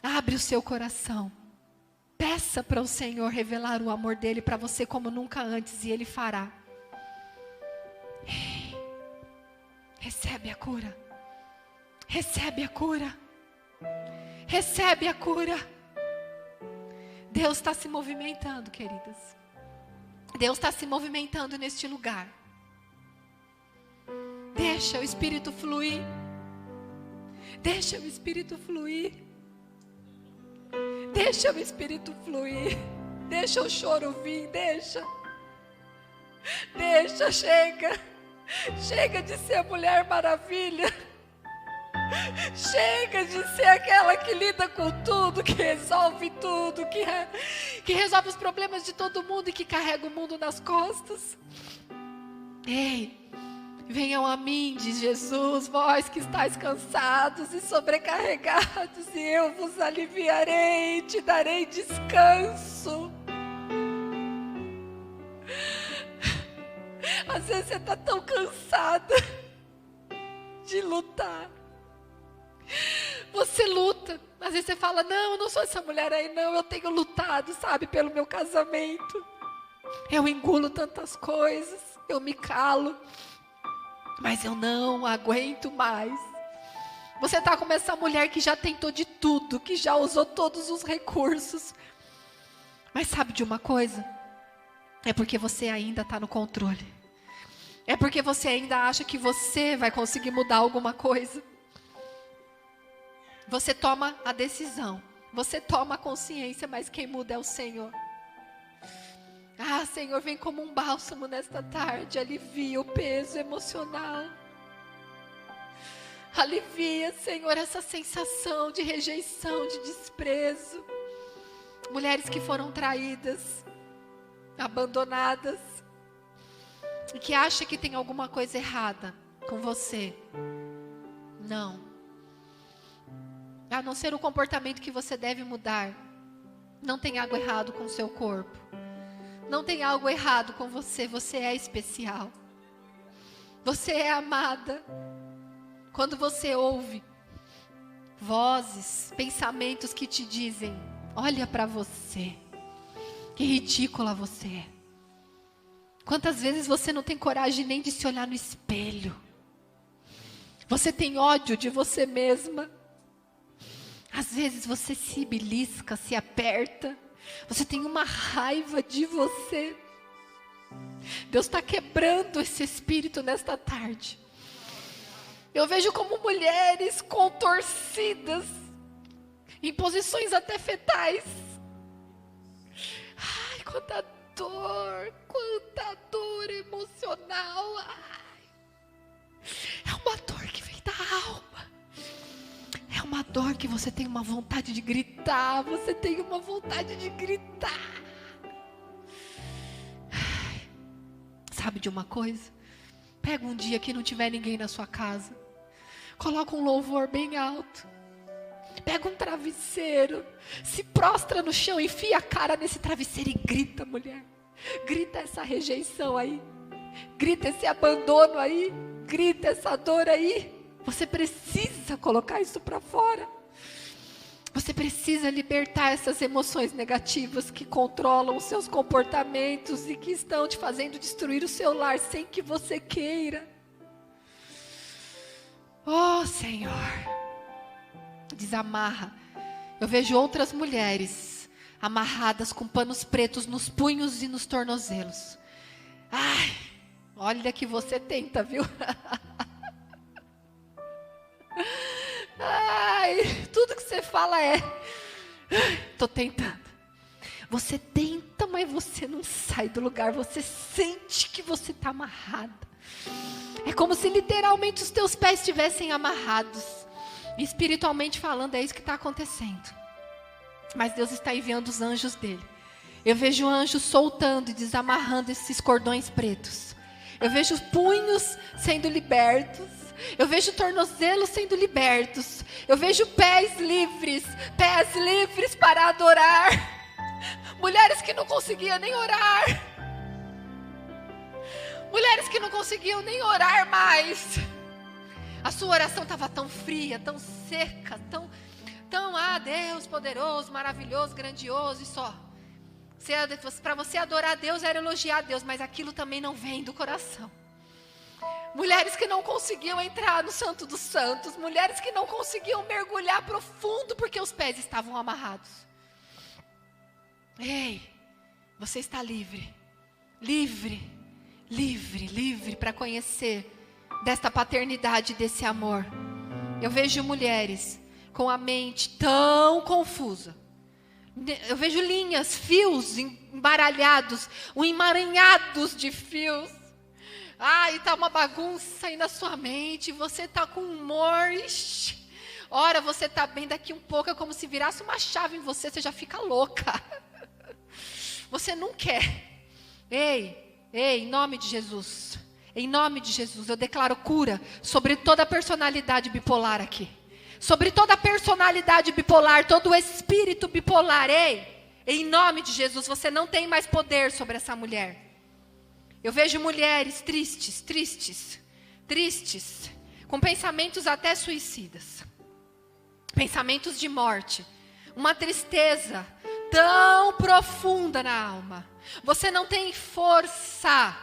Abre o seu coração. Peça para o Senhor revelar o amor dele para você como nunca antes, e Ele fará. Recebe a cura. Recebe a cura. Recebe a cura. Deus está se movimentando, queridas. Deus está se movimentando neste lugar. Deixa o Espírito fluir. Deixa o Espírito fluir. Deixa o Espírito fluir. Deixa o choro vir. Deixa, chega. Chega de ser a Mulher Maravilha. Chega de ser aquela que lida com tudo, que resolve tudo, que resolve os problemas de todo mundo e que carrega o mundo nas costas. Ei, venham a mim, diz Jesus, vós que estáis cansados e sobrecarregados, e eu vos aliviarei, te darei descanso. Às vezes você está tão cansada de lutar. Você luta. Às vezes você fala, não, eu não sou essa mulher aí, não. Eu tenho lutado, sabe, pelo meu casamento. Eu engulo tantas coisas, eu me calo, mas eu não aguento mais. Você está como essa mulher que já tentou de tudo, que já usou todos os recursos. Mas sabe de uma coisa? É porque você ainda está no controle. É porque você ainda acha que você vai conseguir mudar alguma coisa. Você toma a decisão, você toma a consciência, mas quem muda é o Senhor. Ah, Senhor, vem como um bálsamo nesta tarde, alivia o peso emocional. Alivia, Senhor, essa sensação de rejeição, de desprezo. Mulheres que foram traídas, abandonadas, e que acham que tem alguma coisa errada com você. Não. A não ser o comportamento que você deve mudar. Não tem algo errado com o seu corpo. Não tem algo errado com você. Você é especial. Você é amada. Quando você ouve vozes, pensamentos que te dizem: olha para você, que ridícula você é. Quantas vezes você não tem coragem nem de se olhar no espelho? Você tem ódio de você mesma. Às vezes você se belisca, se aperta. Você tem uma raiva de você. Deus está quebrando esse espírito nesta tarde. Eu vejo como mulheres contorcidas, em posições até fetais. Ai, quanta dor emocional. Ai. É uma dor que vem da alma. É uma dor que você tem uma vontade de gritar. Você tem uma vontade de gritar. Ai. Sabe de uma coisa? Pega um dia que não tiver ninguém na sua casa. Coloca um louvor bem alto. Pega um travesseiro. Se prostra no chão, enfia a cara nesse travesseiro e grita, mulher. Grita essa rejeição aí. Grita esse abandono aí. Grita essa dor aí. Você precisa colocar isso para fora. Você precisa libertar essas emoções negativas que controlam os seus comportamentos e que estão te fazendo destruir o seu lar sem que você queira. Oh, Senhor. Desamarra. Eu vejo outras mulheres amarradas com panos pretos nos punhos e nos tornozelos. Ai, olha que você tenta, viu? Ai, tudo que você fala é: tô tentando. Você tenta, mas você não sai do lugar. Você sente que você está amarrada. É como se literalmente os teus pés estivessem amarrados. Espiritualmente falando, é isso que está acontecendo. Mas Deus está enviando os anjos dele. Eu vejo anjos soltando e desamarrando esses cordões pretos. Eu vejo punhos sendo libertos. Eu vejo tornozelos sendo libertos. Eu vejo pés livres para adorar. Mulheres que não conseguiam nem orar. Mulheres que não conseguiam nem orar mais. A sua oração estava tão fria, tão seca, tão, Deus poderoso, maravilhoso, grandioso e só. Para você adorar a Deus era elogiar a Deus, mas aquilo também não vem do coração. Mulheres que não conseguiam entrar no Santo dos Santos. Mulheres que não conseguiam mergulhar profundo porque os pés estavam amarrados. Ei, você está livre. Livre para conhecer desta paternidade, desse amor. Eu vejo mulheres com a mente tão confusa. Eu vejo linhas, fios embaralhados, emaranhados de fios. E tá uma bagunça aí na sua mente, você tá com humor, ora você tá bem, daqui um pouco é como se virasse uma chave em você, você já fica louca. Você não quer. Ei, em nome de Jesus, eu declaro cura sobre toda a personalidade bipolar aqui. Sobre toda a personalidade bipolar, todo o espírito bipolar, em nome de Jesus, você não tem mais poder sobre essa mulher. Eu vejo mulheres tristes, com pensamentos até suicidas. Pensamentos de morte, uma tristeza tão profunda na alma. Você não tem força.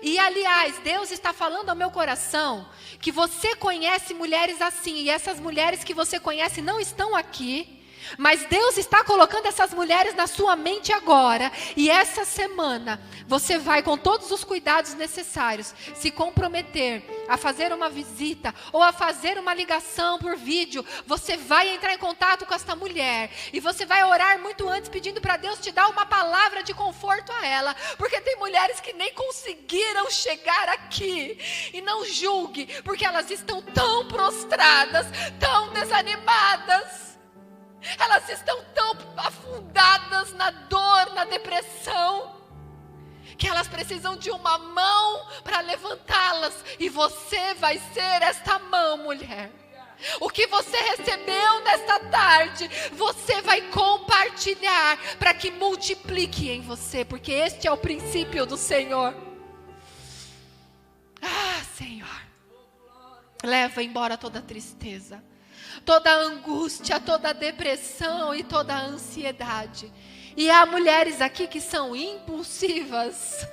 E aliás, Deus está falando ao meu coração que você conhece mulheres assim. E essas mulheres que você conhece não estão aqui. Mas Deus está colocando essas mulheres na sua mente agora. E essa semana, você vai, com todos os cuidados necessários, se comprometer a fazer uma visita ou a fazer uma ligação por vídeo. Você vai entrar em contato com esta mulher. E você vai orar muito antes, pedindo para Deus te dar uma palavra de conforto a ela. Porque tem mulheres que nem conseguiram chegar aqui. E não julgue, porque elas estão tão prostradas, tão desanimadas. Elas estão tão afundadas na dor, na depressão, que elas precisam de uma mão para levantá-las. E você vai ser esta mão, mulher. O que você recebeu nesta tarde, você vai compartilhar para que multiplique em você, porque este é o princípio do Senhor. Ah, Senhor, leva embora toda tristeza, toda angústia, toda depressão e toda ansiedade. E há mulheres aqui que são impulsivas.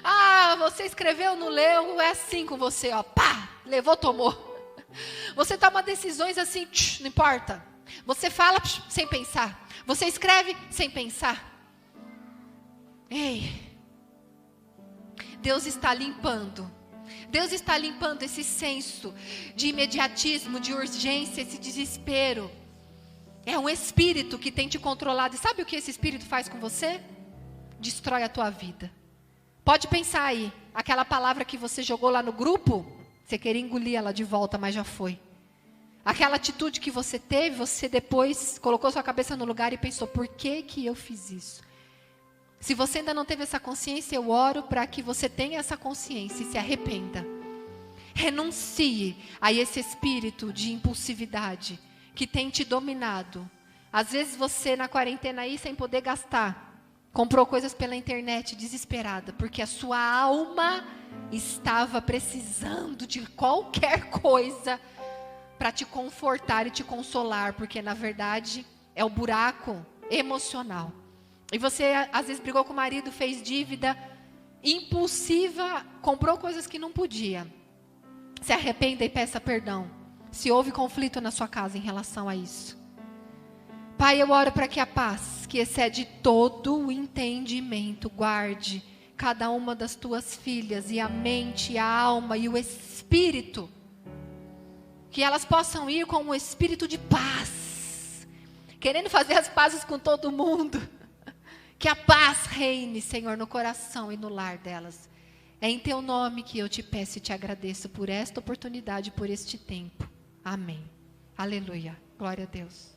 Ah, você escreveu, não leu, é assim com você, ó, pá, levou, tomou. Você toma decisões assim, não importa. Você fala sem pensar. Você escreve sem pensar. Ei, Deus está limpando. Deus está limpando esse senso de imediatismo, de urgência, esse desespero. É um espírito que tem te controlado. E sabe o que esse espírito faz com você? Destrói a tua vida. Pode pensar aí, aquela palavra que você jogou lá no grupo, você queria engolir ela de volta, mas já foi. Aquela atitude que você teve, você depois colocou sua cabeça no lugar e pensou, por que que eu fiz isso? Se você ainda não teve essa consciência, eu oro para que você tenha essa consciência e se arrependa. Renuncie a esse espírito de impulsividade que tem te dominado. Às vezes você na quarentena aí, sem poder gastar, comprou coisas pela internet desesperada, porque a sua alma estava precisando de qualquer coisa para te confortar e te consolar, porque na verdade é o buraco emocional. E você às vezes brigou com o marido, fez dívida, impulsiva, comprou coisas que não podia. Se arrependa e peça perdão. Se houve conflito na sua casa em relação a isso. Pai, eu oro para que a paz, que excede todo o entendimento, guarde cada uma das tuas filhas, e a mente, a alma e o espírito. Que elas possam ir com um espírito de paz, querendo fazer as pazes com todo mundo. Que a paz reine, Senhor, no coração e no lar delas. É em teu nome que eu te peço e te agradeço por esta oportunidade, por este tempo. Amém. Aleluia. Glória a Deus.